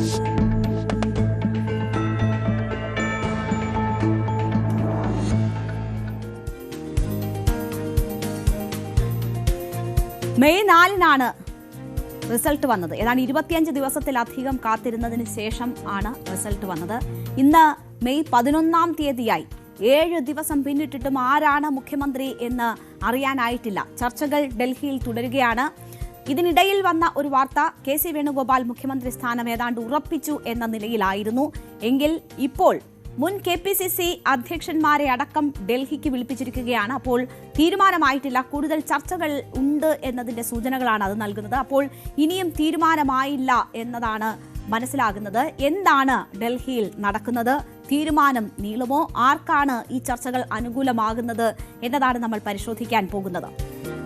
May 4-നാണ് result വന്നത്. ഏതാണ്ട് 25 ദിവസത്തിലധികം കാത്തിരുന്നതിന് ശേഷം ആണ് റിസൾട്ട് വന്നത്. ഇന്ന് മെയ് 11-ാം തീയതിയായി. 7 ദിവസം പിന്നിട്ടിട്ടും ആരാണ് മുഖ്യമന്ത്രി എന്ന് അറിയാനായിട്ടില്ല. ചർച്ചകൾ ഡൽഹിയിൽ തുടരുകയാണ്. ഇതിനിടയിൽ വന്ന ഒരു വാർത്ത, കെ.സി. വേണുഗോപാൽ മുഖ്യമന്ത്രി സ്ഥാനം ഏതാണ്ട് ഉറപ്പിച്ചു എന്ന നിലയിലായിരുന്നു. എങ്കിൽ ഇപ്പോൾ മുൻ KPCC അധ്യക്ഷന്മാരെ അടക്കം ഡൽഹിക്ക് വിളിപ്പിച്ചിരിക്കുകയാണ്. അപ്പോൾ തീരുമാനമായിട്ടില്ല, കൂടുതൽ ചർച്ചകൾ ഉണ്ട് എന്നതിന്റെ സൂചനകളാണ് അത് നൽകുന്നത്. അപ്പോൾ ഇനിയും തീരുമാനമായില്ല എന്നതാണ് മനസ്സിലാകുന്നത്. എന്താണ് ഡൽഹിയിൽ നടക്കുന്നത്? തീരുമാനം നീളുമോ? ആർക്കാണ് ഈ ചർച്ചകൾ അനുകൂലമാകുന്നത് എന്നതാണ് നമ്മൾ പരിശോധിക്കാൻ പോകുന്നത്.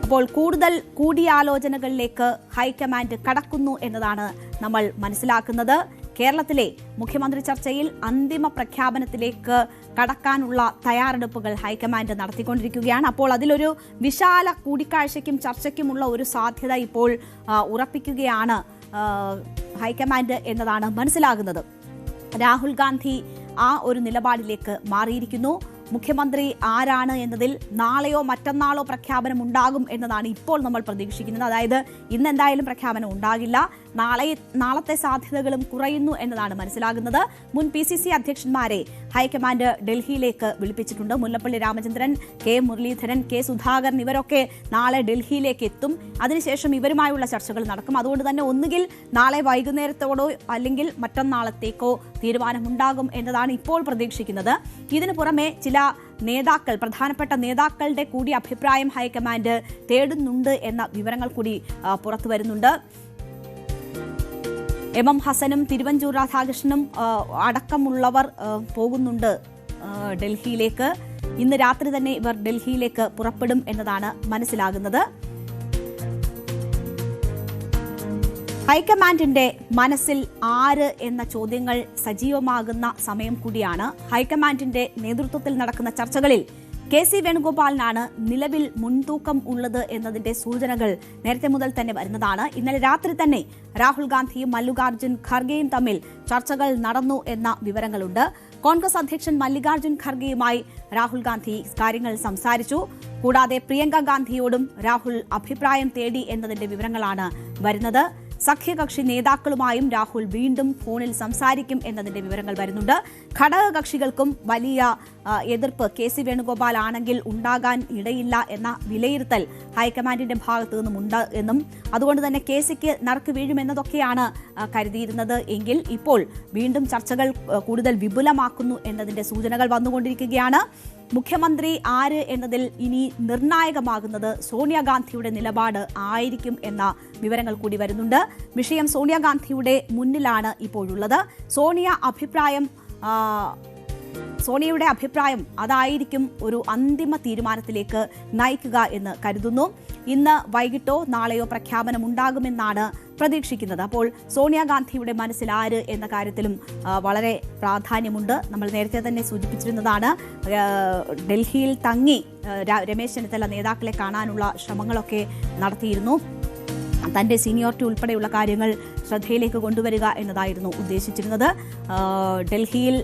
അപ്പോൾ കൂടുതൽ കൂടിയാലോചനകളിലേക്ക് ഹൈക്കമാൻഡ് കടക്കുന്നു എന്നതാണ് നമ്മൾ മനസ്സിലാക്കുന്നത്. കേരളത്തിലെ മുഖ്യമന്ത്രി ചർച്ചയിൽ അന്തിമ പ്രഖ്യാപനത്തിലേക്ക് കടക്കാനുള്ള തയ്യാറെടുപ്പുകൾ ഹൈക്കമാൻഡ് നടത്തിക്കൊണ്ടിരിക്കുകയാണ്. അപ്പോൾ അതിലൊരു വിശാല കൂടിക്കാഴ്ചയ്ക്കും ചർച്ചയ്ക്കുമുള്ള ഒരു സാധ്യത ഇപ്പോൾ ഉറപ്പിക്കുകയാണ് ഹൈക്കമാൻഡ് എന്നതാണ് മനസ്സിലാകുന്നത്. രാഹുൽ ഗാന്ധി ആ ഒരു നിലപാടിലേക്ക് മാറിയിരിക്കുന്നു. മുഖ്യമന്ത്രി ആരാണ് എന്നതിൽ നാളെയോ മറ്റന്നാളോ പ്രഖ്യാപനം ഉണ്ടാകും എന്നതാണ് ഇപ്പോൾ നമ്മൾ പ്രതീക്ഷിക്കുന്നത്. അതായത് ഇന്ന് എന്തായാലും പ്രഖ്യാപനം ഉണ്ടാകില്ല. നാളത്തെ സാധ്യതകളും കുറയുന്നു എന്നതാണ് മനസ്സിലാകുന്നത്. മുൻ PCC അധ്യക്ഷന്മാരെ ഹൈക്കമാൻഡ് ഡൽഹിയിലേക്ക് വിളിപ്പിച്ചിട്ടുണ്ട്. മുല്ലപ്പള്ളി രാമചന്ദ്രൻ, K. മുരളീധരൻ, K. സുധാകരൻ ഇവരൊക്കെ നാളെ ഡൽഹിയിലേക്ക് എത്തും. അതിനുശേഷം ഇവരുമായുള്ള ചർച്ചകൾ നടക്കും. അതുകൊണ്ട് തന്നെ ഒന്നുകിൽ നാളെ വൈകുന്നേരത്തോടോ അല്ലെങ്കിൽ മറ്റന്നാളത്തേക്കോ തീരുമാനമുണ്ടാകും എന്നതാണ് ഇപ്പോൾ പ്രതീക്ഷിക്കുന്നത്. ഇതിനു പുറമെ ചില നേതാക്കൾ, പ്രധാനപ്പെട്ട നേതാക്കളുടെ കൂടി അഭിപ്രായം ഹൈക്കമാൻഡ് തേടുന്നുണ്ട് എന്ന വിവരങ്ങൾ കൂടി പുറത്തു വരുന്നുണ്ട്. M ഹസനും തിരുവഞ്ചൂർ രാധാകൃഷ്ണനും അടക്കമുള്ളവർ പോകുന്നുണ്ട് ഡൽഹിയിലേക്ക്. ഇന്ന് രാത്രി തന്നെ ഇവർ ഡൽഹിയിലേക്ക് പുറപ്പെടും എന്നതാണ് മനസ്സിലാകുന്നത്. ഹൈക്കമാൻഡിന്റെ മനസ്സിൽ ആര് എന്ന ചോദ്യങ്ങൾ സജീവമാകുന്ന സമയം കൂടിയാണ്. ഹൈക്കമാൻഡിന്റെ നേതൃത്വത്തിൽ നടക്കുന്ന ചർച്ചകളിൽ കെ.സി. വേണുഗോപാലിനാണ് നിലവിൽ മുൻതൂക്കം ഉള്ളത് എന്നതിന്റെ സൂചനകൾ നേരത്തെ മുതൽ തന്നെ വരുന്നതാണ്. ഇന്നലെ രാത്രി തന്നെ രാഹുൽ ഗാന്ധിയും മല്ലികാർജ്ജുൻ ഖർഗെയും തമ്മിൽ ചർച്ചകൾ നടന്നു എന്ന വിവരങ്ങളുണ്ട്. കോൺഗ്രസ് അധ്യക്ഷൻ മല്ലികാർജ്ജുൻ ഖർഗെയുമായി രാഹുൽ ഗാന്ധി കാര്യങ്ങൾ സംസാരിച്ചു. കൂടാതെ പ്രിയങ്ക ഗാന്ധിയോടും രാഹുൽ അഭിപ്രായം തേടി എന്നതിന്റെ വിവരങ്ങളാണ് വരുന്നത്. സഖ്യകക്ഷി നേതാക്കളുമായും രാഹുൽ വീണ്ടും ഫോണിൽ സംസാരിക്കും എന്നതിന്റെ വിവരങ്ങൾ വരുന്നുണ്ട്. ഘടകകക്ഷികൾക്കും വലിയ എതിർപ്പ് കെ.സി. വേണുഗോപാൽ ആണെങ്കിൽ ഉണ്ടാകാൻ ഇടയില്ല എന്ന വിലയിരുത്തൽ ഹൈക്കമാൻഡിന്റെ ഭാഗത്തു നിന്നുമുണ്ട് എന്നും അതുകൊണ്ട് തന്നെ കെ.സിക്ക് നറുക്ക് വീഴുമെന്നതൊക്കെയാണ് കരുതിയിരുന്നത്. എങ്കിൽ ഇപ്പോൾ വീണ്ടും ചർച്ചകൾ കൂടുതൽ വിപുലമാക്കുന്നു എന്നതിന്റെ സൂചനകൾ വന്നുകൊണ്ടിരിക്കുകയാണ്. മുഖ്യമന്ത്രി ആര് എന്നതിൽ ഇനി നിർണായകമാകുന്നത് സോണിയാഗാന്ധിയുടെ നിലപാട് ആയിരിക്കും എന്ന വിവരങ്ങൾ കൂടി വരുന്നുണ്ട്. വിഷയം സോണിയാഗാന്ധിയുടെ മുന്നിലാണ് ഇപ്പോഴുള്ളത്. സോണിയയുടെ അഭിപ്രായം അതായിരിക്കും ഒരു അന്തിമ തീരുമാനത്തിലേക്ക് നയിക്കുക എന്ന് കരുതുന്നു. ഇന്ന് വൈകിട്ടോ നാളെയോ പ്രഖ്യാപനം ഉണ്ടാകുമെന്നാണ് പ്രതീക്ഷിക്കുന്നത്. അപ്പോൾ സോണിയാഗാന്ധിയുടെ മനസ്സിൽ ആര് എന്ന കാര്യത്തിലും വളരെ പ്രാധാന്യമുണ്ട്. നമ്മൾ നേരത്തെ തന്നെ സൂചിപ്പിച്ചിരുന്നതാണ്. ഡൽഹിയിൽ തങ്ങി രമേശ് ചെന്നിത്തല നേതാക്കളെ കാണാനുള്ള ശ്രമങ്ങളൊക്കെ നടത്തിയിരുന്നു. തന്റെ സീനിയോറിറ്റി ഉൾപ്പെടെയുള്ള കാര്യങ്ങൾ ശ്രദ്ധയിലേക്ക് കൊണ്ടുവരിക എന്നതായിരുന്നു ഉദ്ദേശിച്ചിരുന്നത്. ഡൽഹിയിൽ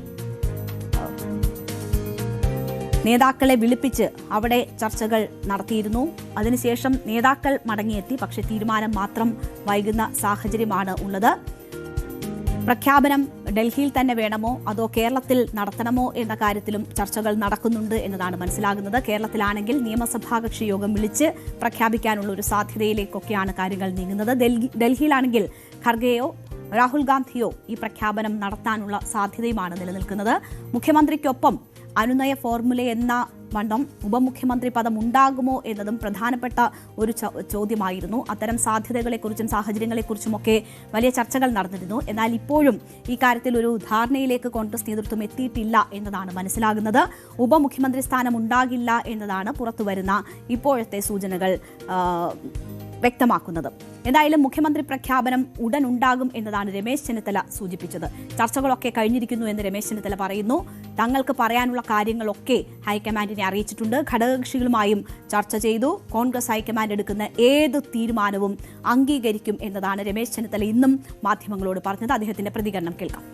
നേതാക്കളെ വിളിപ്പിച്ച് അവിടെ ചർച്ചകൾ നടത്തിയിരുന്നു. അതിനുശേഷം നേതാക്കൾ മടങ്ങിയെത്തി. പക്ഷേ തീരുമാനം മാത്രം വൈകുന്ന സാഹചര്യമാണ് ഉള്ളത്. പ്രഖ്യാപനം ഡൽഹിയിൽ തന്നെ വേണമോ അതോ കേരളത്തിൽ നടത്തണമോ എന്ന കാര്യത്തിലും ചർച്ചകൾ നടക്കുന്നുണ്ട് എന്നതാണ് മനസ്സിലാകുന്നത്. കേരളത്തിലാണെങ്കിൽ നിയമസഭാ കക്ഷി യോഗം വിളിച്ച് പ്രഖ്യാപിക്കാനുള്ള ഒരു സാധ്യതയിലേക്കൊക്കെയാണ് കാര്യങ്ങൾ നീങ്ങുന്നത്. ഡൽഹിയിലാണെങ്കിൽ ഖർഗെയോ രാഹുൽ ഗാന്ധിയോ ഈ പ്രഖ്യാപനം നടത്താനുള്ള സാധ്യതയുമാണ് നിലനിൽക്കുന്നത്. മുഖ്യമന്ത്രിക്കൊപ്പം അനുനയ ഫോർമുല എന്ന വണ്ണം ഉപമുഖ്യമന്ത്രി പദം ഉണ്ടാകുമോ എന്നതും പ്രധാനപ്പെട്ട ഒരു ചോദ്യമായിരുന്നു. അത്തരം സാധ്യതകളെക്കുറിച്ചും സാഹചര്യങ്ങളെക്കുറിച്ചുമൊക്കെ വലിയ ചർച്ചകൾ നടന്നിരുന്നു. എന്നാൽ ഇപ്പോഴും ഈ കാര്യത്തിൽ ഒരു ധാരണയിലേക്ക് കോൺഗ്രസ് നേതൃത്വം എത്തിയിട്ടില്ല എന്നതാണ് മനസ്സിലാകുന്നത്. ഉപമുഖ്യമന്ത്രി സ്ഥാനം ഉണ്ടാകില്ല എന്നതാണ് പുറത്തുവരുന്ന ഇപ്പോഴത്തെ സൂചനകൾ വ്യക്തമാക്കുന്നത്. എന്തായാലും മുഖ്യമന്ത്രി പ്രഖ്യാപനം ഉടൻ ഉണ്ടാകും എന്നതാണ് രമേശ് ചെന്നിത്തല സൂചിപ്പിച്ചത്. ചർച്ചകളൊക്കെ കഴിഞ്ഞിരിക്കുന്നു എന്ന് രമേശ് ചെന്നിത്തല പറയുന്നു. തങ്ങൾക്ക് പറയാനുള്ള കാര്യങ്ങളൊക്കെ ഹൈക്കമാൻഡിനെ അറിയിച്ചിട്ടുണ്ട്. ഘടകകക്ഷികളുമായും ചർച്ച ചെയ്തു. കോൺഗ്രസ് ഹൈക്കമാൻഡ് എടുക്കുന്ന ഏത് തീരുമാനവും അംഗീകരിക്കും എന്നതാണ് രമേശ് ചെന്നിത്തല ഇന്നും മാധ്യമങ്ങളോട് പറഞ്ഞത്. അദ്ദേഹത്തിന്റെ പ്രതികരണം കേൾക്കാം.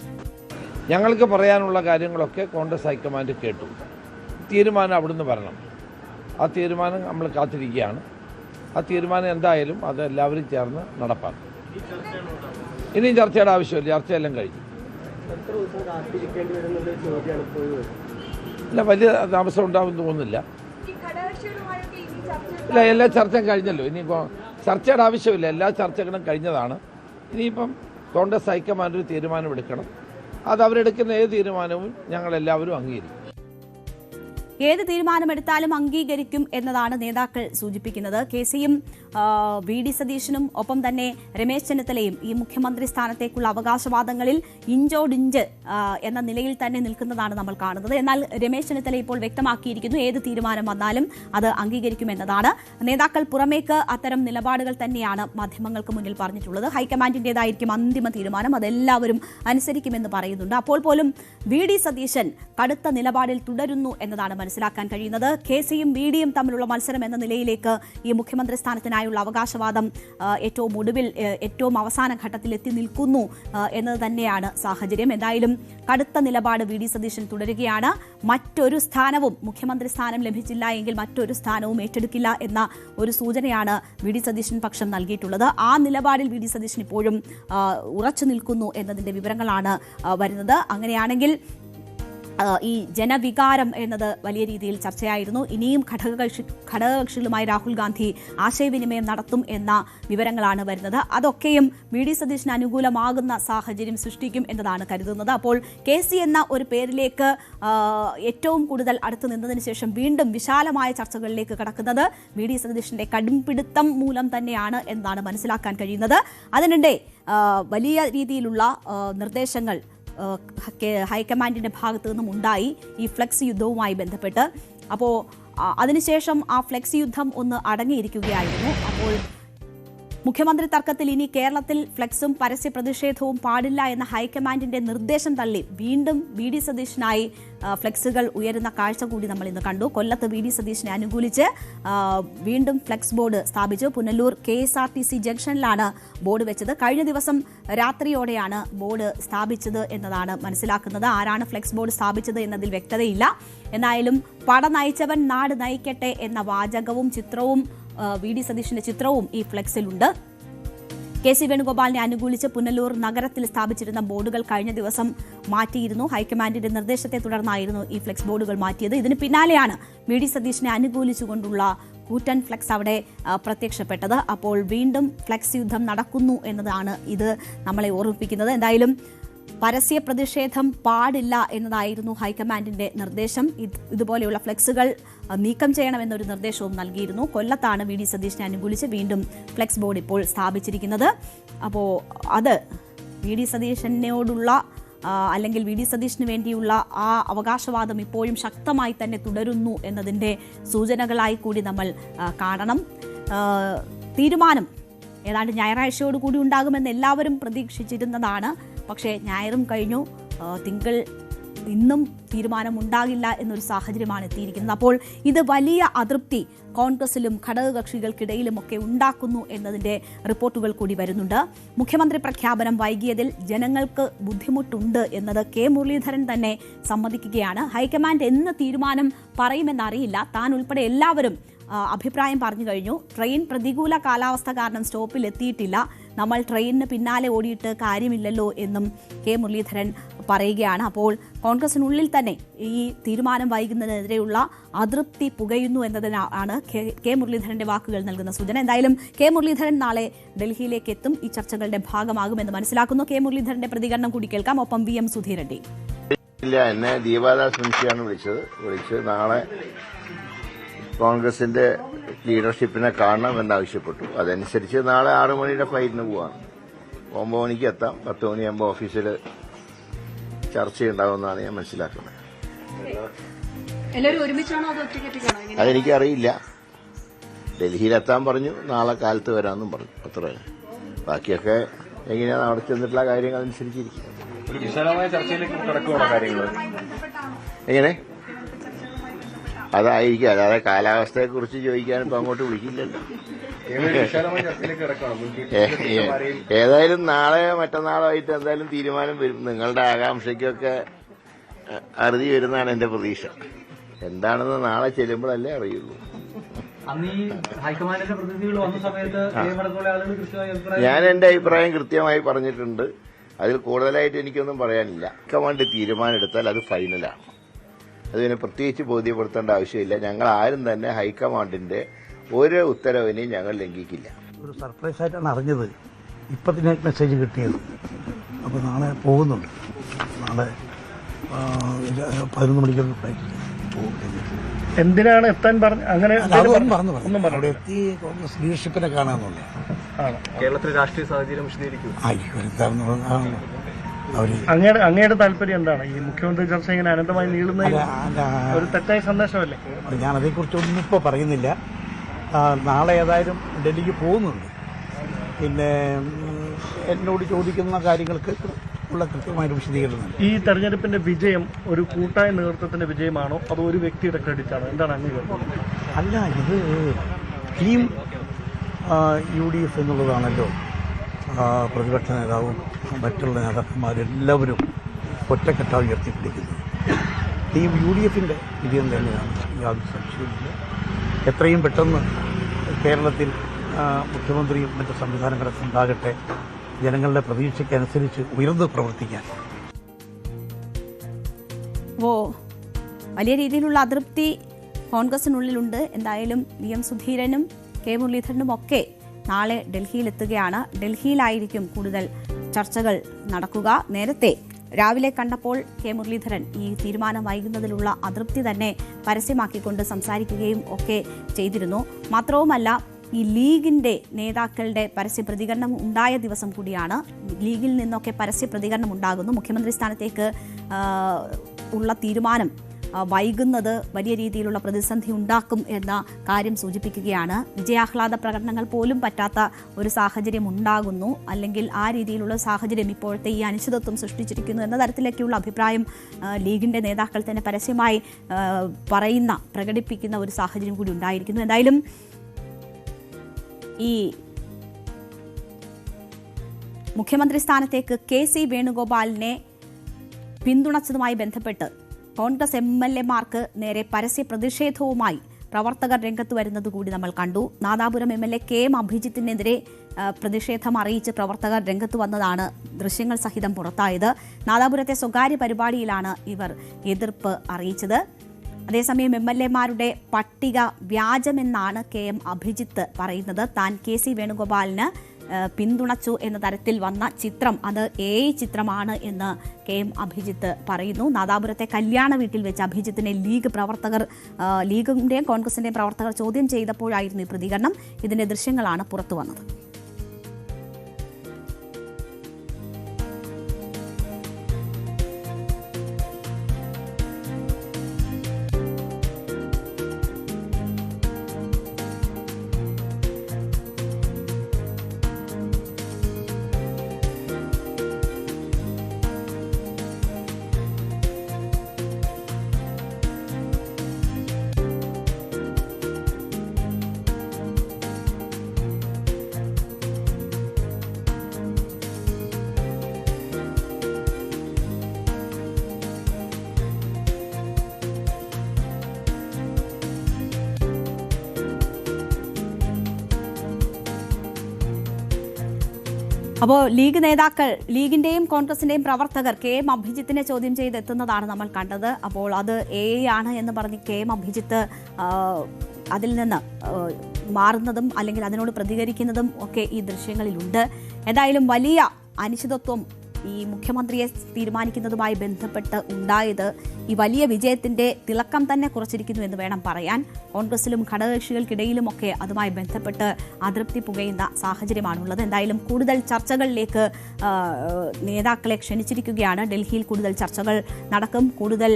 ഞങ്ങൾക്ക് പറയാനുള്ള കാര്യങ്ങളൊക്കെ കോൺഗ്രസ് ഹൈക്കമാൻഡ് കേട്ടു. തീരുമാനം അവിടുന്ന് വരണം. ആ തീരുമാനം നമ്മൾ കാത്തിരിക്കുകയാണ്. ആ തീരുമാനം എന്തായാലും അത് എല്ലാവരും ചേർന്ന് നടപ്പാക്കും. ഇനിയും ചർച്ചയുടെ ആവശ്യമില്ല. ചർച്ചയെല്ലാം കഴിഞ്ഞു. ഇല്ല, വലിയ താമസം ഉണ്ടാകുമെന്ന് തോന്നുന്നില്ല. ഇല്ല, എല്ലാ ചർച്ചയും കഴിഞ്ഞല്ലോ. ഇനിയിപ്പോൾ ചർച്ചയുടെ ആവശ്യമില്ല. എല്ലാ ചർച്ചകളും കഴിഞ്ഞതാണ്. ഇനിയിപ്പം കോൺഗ്രസ് ഹൈക്കമാൻഡ് ഒരു തീരുമാനമെടുക്കണം. അത് അവരെടുക്കുന്ന ഏത് തീരുമാനവും ഞങ്ങളെല്ലാവരും അംഗീകരിക്കും. ഏത് തീരുമാനമെടുത്താലും അംഗീകരിക്കും എന്നതാണ് നേതാക്കൾ സൂചിപ്പിക്കുന്നത്. കെ.സിയും വി.ഡി. സതീശനും ഒപ്പം തന്നെ രമേശ് ചെന്നിത്തലയും ഈ മുഖ്യമന്ത്രി സ്ഥാനത്തേക്കുള്ള അവകാശവാദങ്ങളിൽ ഇഞ്ചോടിഞ്ച് എന്ന നിലയിൽ തന്നെ നിൽക്കുന്നതാണ് നമ്മൾ കാണുന്നത്. എന്നാൽ രമേശ് ചെന്നിത്തല ഇപ്പോൾ വ്യക്തമാക്കിയിരിക്കുന്നു ഏത് തീരുമാനം വന്നാലും അത് അംഗീകരിക്കുമെന്നതാണ്. നേതാക്കൾ പുറമേക്ക് അത്തരം നിലപാടുകൾ തന്നെയാണ് മാധ്യമങ്ങൾക്ക് മുന്നിൽ പറഞ്ഞിട്ടുള്ളത്. ഹൈക്കമാൻഡിന്റേതായിരിക്കും അന്തിമ തീരുമാനം, അതെല്ലാവരും അനുസരിക്കുമെന്ന് പറയുന്നുണ്ട്. അപ്പോൾ പോലും വി.ഡി. സതീശൻ കടുത്ത നിലപാടിൽ തുടരുന്നു എന്നതാണ് മനസ്സിലാക്കാൻ കഴിയുന്നത്. കെ.സിയും വി.ഡിയും തമ്മിലുള്ള മത്സരം എന്ന നിലയിലേക്ക് ഈ മുഖ്യമന്ത്രി സ്ഥാനത്തിനായുള്ള അവകാശവാദം ഏറ്റവും ഒടുവിൽ ഏറ്റവും അവസാന ഘട്ടത്തിൽ എത്തി നിൽക്കുന്നു എന്നത് തന്നെയാണ് സാഹചര്യം. എന്തായാലും കടുത്ത നിലപാട് വി.ഡി. സതീശൻ തുടരുകയാണ്. മറ്റൊരു സ്ഥാനവും മുഖ്യമന്ത്രി സ്ഥാനം ലഭിച്ചില്ല എങ്കിൽ മറ്റൊരു സ്ഥാനവും ഏറ്റെടുക്കില്ല എന്ന ഒരു സൂചനയാണ് വി.ഡി. സതീശൻ പക്ഷം നൽകിയിട്ടുള്ളത്. ആ നിലപാടിൽ വി.ഡി. സതീശൻ ഇപ്പോഴും ഉറച്ചു നിൽക്കുന്നു എന്നതിന്റെ വിവരങ്ങളാണ് വരുന്നത്. അങ്ങനെയാണെങ്കിൽ ഈ ജനവികാരം എന്നത് വലിയ രീതിയിൽ ചർച്ചയായിരുന്നു. ഇനിയും ഘടകകക്ഷികളുമായി രാഹുൽ ഗാന്ധി ആശയവിനിമയം നടത്തും എന്ന വിവരങ്ങളാണ് വരുന്നത്. അതൊക്കെയും വി.ഡി. സതീശന് അനുകൂലമാകുന്ന സാഹചര്യം സൃഷ്ടിക്കും എന്നതാണ് കരുതുന്നത്. അപ്പോൾ കെ.സി എന്ന ഒരു പേരിലേക്ക് ഏറ്റവും കൂടുതൽ അടുത്ത് നിന്നതിന് ശേഷം വീണ്ടും വിശാലമായ ചർച്ചകളിലേക്ക് കടക്കുന്നത് വി.ഡി. സതീശന്റെ കടുംപിടുത്തം മൂലം തന്നെയാണ് എന്നാണ് മനസ്സിലാക്കാൻ കഴിയുന്നത്. അതിനിടെ വലിയ രീതിയിലുള്ള നിർദ്ദേശങ്ങൾ ഹൈക്കമാൻഡിന്റെ ഭാഗത്തു നിന്നും ഉണ്ടായി ഈ ഫ്ലെക്സ് യുദ്ധവുമായി ബന്ധപ്പെട്ട്. അപ്പോൾ അതിനുശേഷം ആ ഫ്ലെക്സ് യുദ്ധം ഒന്ന് അടങ്ങിയിരിക്കുകയായിരുന്നു. അപ്പോൾ മുഖ്യമന്ത്രി തർക്കത്തിൽ ഇനി കേരളത്തിൽ ഫ്ലെക്സും പരസ്യ പ്രതിഷേധവും പാടില്ല എന്ന ഹൈക്കമാൻഡിന്റെ നിർദ്ദേശം തള്ളി വീണ്ടും വി.ഡി. സതീശനായി ഫ്ലെക്സുകൾ ഉയരുന്ന കാഴ്ച കൂടി നമ്മൾ ഇന്ന് കണ്ടു. കൊല്ലത്ത് വി.ഡി. സതീശനെ അനുകൂലിച്ച് വീണ്ടും ഫ്ലെക്സ് ബോർഡ് സ്ഥാപിച്ചു. പുനലൂർ KSRTC ജംഗ്ഷനിലാണ് ബോർഡ് വെച്ചത്. കഴിഞ്ഞ ദിവസം രാത്രിയോടെയാണ് ബോർഡ് സ്ഥാപിച്ചത് എന്നതാണ് മനസ്സിലാക്കുന്നത്. ആരാണ് ഫ്ലെക്സ് ബോർഡ് സ്ഥാപിച്ചത് എന്നതിൽ വ്യക്തതയില്ല. എന്നായാലും പട നയിച്ചവൻ നാട് നയിക്കട്ടെ എന്ന വാചകവും ചിത്രവും വി.ഡി. സതീശന്റെ ചിത്രവും ഈ ഫ്ലെക്സിലുണ്ട്. കെ.സി. വേണുഗോപാലിനെ അനുകൂലിച്ച് പുനലൂർ നഗരത്തിൽ സ്ഥാപിച്ചിരുന്ന ബോർഡുകൾ കഴിഞ്ഞ ദിവസം മാറ്റിയിരുന്നു. ഹൈക്കമാൻഡിന്റെ നിർദ്ദേശത്തെ തുടർന്നായിരുന്നു ഈ ഫ്ലെക്സ് ബോർഡുകൾ മാറ്റിയത്. ഇതിന് പിന്നാലെയാണ് വി.ഡി. സതീശനെ അനുകൂലിച്ചുകൊണ്ടുള്ള കൂറ്റൻ ഫ്ലെക്സ് അവിടെ പ്രത്യക്ഷപ്പെട്ടത്. അപ്പോൾ വീണ്ടും ഫ്ലെക്സ് യുദ്ധം നടക്കുന്നു എന്നതാണ് ഇത് നമ്മളെ ഓർമ്മിപ്പിക്കുന്നത്. എന്തായാലും പരസ്യ പ്രതിഷേധം പാടില്ല എന്നതായിരുന്നു ഹൈക്കമാൻഡിന്റെ നിർദ്ദേശം. ഇതുപോലെയുള്ള ഫ്ലെക്സുകൾ നീക്കം ചെയ്യണമെന്നൊരു നിർദ്ദേശവും നൽകിയിരുന്നു. കൊല്ലത്താണ് വി.ഡി. സതീശനെ അനുകൂലിച്ച് വീണ്ടും ഫ്ലെക്സ് ബോർഡ് ഇപ്പോൾ സ്ഥാപിച്ചിരിക്കുന്നത്. അപ്പോൾ അത് വി.ഡി. സതീശനോടുള്ള അല്ലെങ്കിൽ വി.ഡി. സതീശന് വേണ്ടിയുള്ള ആ അവകാശവാദം ഇപ്പോഴും ശക്തമായി തന്നെ തുടരുന്നു എന്നതിൻ്റെ സൂചനകളായി കൂടി നമ്മൾ കാണണം. തീരുമാനം ഏതാണ്ട് ഞായറാഴ്ചയോടുകൂടി ഉണ്ടാകുമെന്ന് എല്ലാവരും പ്രതീക്ഷിച്ചിരുന്നതാണ്. പക്ഷേ ഞായറും കഴിഞ്ഞു, തിങ്കൾ ഇന്നും തീരുമാനമുണ്ടാകില്ല എന്നൊരു സാഹചര്യമാണ് എത്തിയിരിക്കുന്നത്. അപ്പോൾ ഇത് വലിയ അതൃപ്തി കോൺഗ്രസിലും ഘടകകക്ഷികൾക്കിടയിലുമൊക്കെ ഉണ്ടാക്കുന്നു എന്നതിൻ്റെ റിപ്പോർട്ടുകൾ കൂടി വരുന്നുണ്ട്. മുഖ്യമന്ത്രി പ്രഖ്യാപനം വൈകിയതിൽ ജനങ്ങൾക്ക് ബുദ്ധിമുട്ടുണ്ട് എന്നത് കെ മുരളീധരൻ തന്നെ സമ്മതിക്കുകയാണ്. ഹൈക്കമാൻഡ് എന്ന് തീരുമാനം പറയുമെന്നറിയില്ല. താൻ ഉൾപ്പെടെ എല്ലാവരും അഭിപ്രായം പറഞ്ഞു കഴിഞ്ഞു. ട്രെയിൻ പ്രതികൂല കാലാവസ്ഥ കാരണം സ്റ്റോപ്പിൽ എത്തിയിട്ടില്ല. നമ്മൾ ട്രെയിനിന് പിന്നാലെ ഓടിയിട്ട് കാര്യമില്ലല്ലോ എന്നും കെ മുരളീധരൻ പറയുകയാണ്. അപ്പോൾ കോൺഗ്രസിനുള്ളിൽ തന്നെ ഈ തീരുമാനം വൈകുന്നതിനെതിരെയുള്ള അതൃപ്തി പുകയുന്നു എന്നതിനാണ് കെ മുരളീധരന്റെ വാക്കുകൾ നൽകുന്ന സൂചന. എന്തായാലും കെ മുരളീധരൻ നാളെ ഡൽഹിയിലേക്ക് എത്തും. ഈ ചർച്ചകളുടെ ഭാഗമാകുമെന്ന് മനസ്സിലാക്കുന്നു. കെ മുരളീധരന്റെ പ്രതികരണം കൂടി കേൾക്കാം. ഒപ്പം VM സുധീരൻ. എന്നെ ദീപാദാസ് മുൻഷിയാണ് വിളിച്ച് നാളെ കോൺഗ്രസിന്റെ ലീഡർഷിപ്പിനെ കാണണമെന്നാവശ്യപ്പെട്ടു. അതനുസരിച്ച് നാളെ 6 മണിയുടെ ഫ്ലൈറ്റിന് പോവാണ്. 9 മണിക്ക് എത്താം. 10 മണിയാകുമ്പോൾ ഓഫീസിൽ ചർച്ചയുണ്ടാവുമെന്നാണ് ഞാൻ മനസ്സിലാക്കുന്നത്. അതെനിക്കറിയില്ല. ഡൽഹിയിലെത്താൻ പറഞ്ഞു, നാളെ കാലത്ത് വരാമെന്നും പറഞ്ഞു. അത്ര ബാക്കിയൊക്കെ എങ്ങനെയാണ് അവിടെ ചെന്നിട്ടുള്ള കാര്യങ്ങൾ അനുസരിച്ചിരിക്കും. ഒരു വിശാലമായ ചർച്ചയിലേക്ക് കടക്കുകയാണോ കാര്യങ്ങൾ? എങ്ങനെ അതായിരിക്കും. അല്ലാതെ കാലാവസ്ഥയെക്കുറിച്ച് ചോദിക്കാൻ ഇപ്പം അങ്ങോട്ട് വിളിക്കില്ലല്ലോ. ഏതായാലും നാളെ മറ്റന്നാളോ ആയിട്ട് എന്തായാലും തീരുമാനം വരും. നിങ്ങളുടെ ആകാംക്ഷയ്ക്കൊക്കെ അറുതി വരുന്നതാണ് എന്റെ പ്രതീക്ഷ. എന്താണെന്ന് നാളെ ചെല്ലുമ്പോഴല്ലേ അറിയുള്ളൂ. ഞാൻ എന്റെ അഭിപ്രായം കൃത്യമായി പറഞ്ഞിട്ടുണ്ട്. അതിൽ കൂടുതലായിട്ട് എനിക്കൊന്നും പറയാനില്ല. ഹൈക്കമാൻഡ് തീരുമാനം എടുത്താൽ അത് ഫൈനലാണ്. അതിനെ പ്രത്യേകിച്ച് ബോധ്യപ്പെടുത്തേണ്ട ആവശ്യമില്ല. ഞങ്ങൾ ആരും തന്നെ ഹൈക്കമാൻഡിന്റെ ഒരു ഉത്തരവിനെയും ഞങ്ങൾ ലംഘിക്കില്ല. ഒരു സർപ്രൈസ് ആയിട്ടാണ് അറിഞ്ഞത്. ഇപ്പത്തിന് മെസ്സേജ് കിട്ടിയത്. അപ്പോൾ നാളെ പോകുന്നുണ്ട്. നാളെ 11 മണിക്കുള്ള ഫ്ലൈറ്റ് എന്തിനാണ് എത്താൻ അങ്ങനെ പറഞ്ഞു അവിടെ എത്തി കോൺഗ്രസ് ലീഡർഷിപ്പിനെ കാണാന്നുള്ളത്. കേരളത്തിലെ രാഷ്ട്രീയ സാഹചര്യം വിശദീകരിക്കും. അങ്ങയുടെ താല്പര്യം എന്താണ്? ഈ മുഖ്യമന്ത്രി ചർച്ച ഇങ്ങനെ അനന്തമായി നീളുന്ന ഒരു തെറ്റായ സന്ദേശമല്ലേ? ഞാൻ അതേക്കുറിച്ചൊന്നും ഇപ്പോൾ പറയുന്നില്ല. നാളെ ഏതായാലും ഡൽഹിക്ക് പോകുന്നുണ്ട്. പിന്നെ എന്നോട് ചോദിക്കുന്ന കാര്യങ്ങൾക്ക് ഉള്ള കൃത്യമായിട്ട് വിശദീകരണം. ഈ തെരഞ്ഞെടുപ്പിന്റെ വിജയം ഒരു കൂട്ടായ നേതൃത്വത്തിന്റെ വിജയമാണോ അതോ ഒരു വ്യക്തിയുടെ ക്രെഡിറ്റ് ആണോ? എന്താണ് അങ്ങനെ? അല്ല, ഇത് ടീം UDF എന്നുള്ളതാണല്ലോ പ്രതിപക്ഷ നേതാവും മറ്റുള്ള നേതാക്കന്മാരെല്ലാവരും ഒറ്റക്കെട്ടായി ഉയർത്തിപ്പിടിക്കുന്നത്. ടീം UDFന്റെ വിജയം തന്നെയാണ്, യാതൊരു സംശയവുമില്ല. എത്രയും പെട്ടെന്ന് കേരളത്തിൽ മുഖ്യമന്ത്രിയും മറ്റ് സംവിധാനങ്ങളൊക്കെ ഉണ്ടാകട്ടെ. ജനങ്ങളുടെ പ്രതീക്ഷയ്ക്കനുസരിച്ച് ഉയർന്നു പ്രവർത്തിക്കാൻ. വലിയ രീതിയിലുള്ള അതൃപ്തി കോൺഗ്രസിനുള്ളിലുണ്ട്. എന്തായാലും VM സുധീരനും K മുരളീധരനും ഒക്കെ നാളെ ഡൽഹിയിലെത്തുകയാണ്. ഡൽഹിയിലായിരിക്കും കൂടുതൽ ചർച്ചകൾ നടക്കുക. നേരത്തെ രാവിലെ കണ്ടപ്പോൾ K മുരളീധരൻ ഈ തീരുമാനം വൈകുന്നതിലുള്ള അതൃപ്തി തന്നെ പരസ്യമാക്കിക്കൊണ്ട് സംസാരിക്കുകയും ഒക്കെ ചെയ്തിരുന്നു. മാത്രവുമല്ല, ഈ ലീഗിന്റെ നേതാക്കളുടെ പരസ്യ പ്രതികരണം ഉണ്ടായ ദിവസം കൂടിയാണ്. ലീഗിൽ നിന്നൊക്കെ പരസ്യ പ്രതികരണം ഉണ്ടാകുന്നു. മുഖ്യമന്ത്രി സ്ഥാനത്തേക്ക് ഉള്ള തീരുമാനം വൈകുന്നത് വലിയ രീതിയിലുള്ള പ്രതിസന്ധി ഉണ്ടാക്കും എന്ന കാര്യം സൂചിപ്പിക്കുകയാണ്. വിജയാഹ്ലാദ പ്രകടനങ്ങൾ പോലും പറ്റാത്ത ഒരു സാഹചര്യം ഉണ്ടാകുന്നു, അല്ലെങ്കിൽ ആ രീതിയിലുള്ള സാഹചര്യം ഇപ്പോഴത്തെ ഈ അനിശ്ചിതത്വം സൃഷ്ടിച്ചിരിക്കുന്നു എന്ന തരത്തിലേക്കുള്ള അഭിപ്രായം ലീഗിന്റെ നേതാക്കൾ തന്നെ പരസ്യമായി പ്രകടിപ്പിക്കുന്ന ഒരു സാഹചര്യം കൂടി ഉണ്ടായിരിക്കുന്നു. എന്തായാലും ഈ മുഖ്യമന്ത്രി സ്ഥാനത്തേക്ക് KC വേണുഗോപാലിനെ പിന്തുണച്ചതുമായി ബന്ധപ്പെട്ട് കോൺഗ്രസ് MLA-മാർക്ക് നേരെ പരസ്യ പ്രതിഷേധവുമായി പ്രവർത്തകർ രംഗത്ത് വരുന്നത് കൂടി നമ്മൾ കണ്ടു. നാദാപുരം MLA KM അഭിജിത്തിനെതിരെ പ്രതിഷേധം അറിയിച്ച് പ്രവർത്തകർ രംഗത്ത് വന്നതാണ് ദൃശ്യങ്ങൾ സഹിതം പുറത്തായത്. നാദാപുരത്തെ സ്വകാര്യ പരിപാടിയിലാണ് ഇവർ എതിർപ്പ് അറിയിച്ചത്. അതേസമയം MLA-മാരുടെ പട്ടിക വ്യാജമെന്നാണ് KM അഭിജിത്ത് പറയുന്നത്. താൻ KC വേണുഗോപാലിന് പിന്തുണച്ചു എന്ന തരത്തിൽ വന്ന ചിത്രം അത് AI ചിത്രമാണ് എന്ന് KM അഭിജിത്ത് പറയുന്നു. നാദാപുരത്തെ കല്യാണ വീട്ടിൽ വെച്ച് അഭിജിത്തിനെ ലീഗിന്റെയും കോൺഗ്രസിന്റെയും പ്രവർത്തകർ ചോദ്യം ചെയ്തപ്പോഴായിരുന്നു ഈ പ്രതികരണം. ഇതിന്റെ ദൃശ്യങ്ങളാണ് പുറത്തു വന്നത്. അപ്പോൾ ലീഗ് നേതാക്കൾ, ലീഗിന്റെയും കോൺഗ്രസിന്റെയും പ്രവർത്തകർ KM അഭിജിത്തിനെ ചോദ്യം ചെയ്തെത്തുന്നതാണ് നമ്മൾ കണ്ടത്. അപ്പോൾ അത് AI ആണ് എന്ന് പറഞ്ഞ് KM അഭിജിത്ത് അതിൽ നിന്ന് മാറുന്നതും അല്ലെങ്കിൽ അതിനോട് പ്രതികരിക്കുന്നതും ഒക്കെ ഈ ദൃശ്യങ്ങളിലുണ്ട്. ഏതായാലും വലിയ അനിശ്ചിതത്വം ഈ മുഖ്യമന്ത്രിയെ തീരുമാനിക്കുന്നതുമായി ബന്ധപ്പെട്ട് ഉണ്ടായത് ഈ വലിയ വിജയത്തിന്റെ തിളക്കം തന്നെ കുറച്ചിരിക്കുന്നു എന്ന് വേണം പറയാൻ. കോൺഗ്രസിലും ഘടകകക്ഷികൾക്കിടയിലുമൊക്കെ അതുമായി ബന്ധപ്പെട്ട് അതൃപ്തി പുകയുന്ന സാഹചര്യമാണുള്ളത്. എന്തായാലും കൂടുതൽ ചർച്ചകളിലേക്ക് നേതാക്കളെ ക്ഷണിച്ചിരിക്കുകയാണ്. ഡൽഹിയിൽ കൂടുതൽ ചർച്ചകൾ നടക്കും. കൂടുതൽ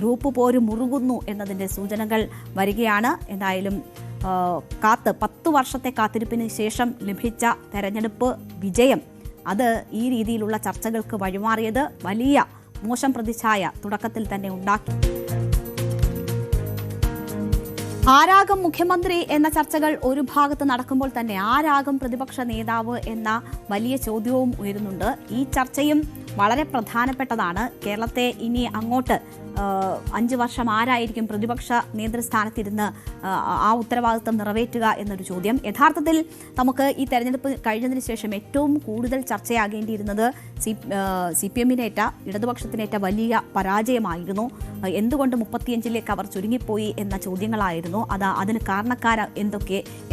ഗ്രൂപ്പ് പോര് മുറുകുന്നു എന്നതിന്റെ സൂചനകൾ വരികയാണ്. എന്തായാലും 10 വർഷത്തെ കാത്തിരിപ്പിന് ശേഷം ലഭിച്ച തെരഞ്ഞെടുപ്പ് വിജയം അത് ഈ രീതിയിലുള്ള ചർച്ചകൾക്ക് വഴിമാറിയത് വലിയ മോശം പ്രതിച്ഛായ തുടക്കത്തിൽ തന്നെ ഉണ്ടാക്കി. ആരാകും മുഖ്യമന്ത്രി എന്ന ചർച്ചകൾ ഒരു ഭാഗത്ത് നടക്കുമ്പോൾ തന്നെ ആരാകും പ്രതിപക്ഷ നേതാവ് എന്ന വലിയ ചോദ്യവും ഉയരുന്നുണ്ട്. ഈ ചർച്ചയും വളരെ പ്രധാനപ്പെട്ടതാണ്. കേരളത്തെ ഇനി അങ്ങോട്ട് 5 വർഷം ആരായിരിക്കും പ്രതിപക്ഷ നേതൃസ്ഥാനത്തിരുന്ന് ആ ഉത്തരവാദിത്വം നിറവേറ്റുക എന്നൊരു ചോദ്യം. യഥാർത്ഥത്തിൽ നമുക്ക് ഈ തെരഞ്ഞെടുപ്പ് കഴിഞ്ഞതിന് ശേഷം ഏറ്റവും കൂടുതൽ ചർച്ചയാകേണ്ടിയിരുന്നത് CPM-നേറ്റ ഇടതുപക്ഷത്തിനേറ്റ വലിയ പരാജയമായിരുന്നു. എന്തുകൊണ്ട് 35ലേക്ക് അവർ ചുരുങ്ങിപ്പോയി എന്ന ചോദ്യങ്ങളായിരുന്നു. അതിന് കാരണക്കാർ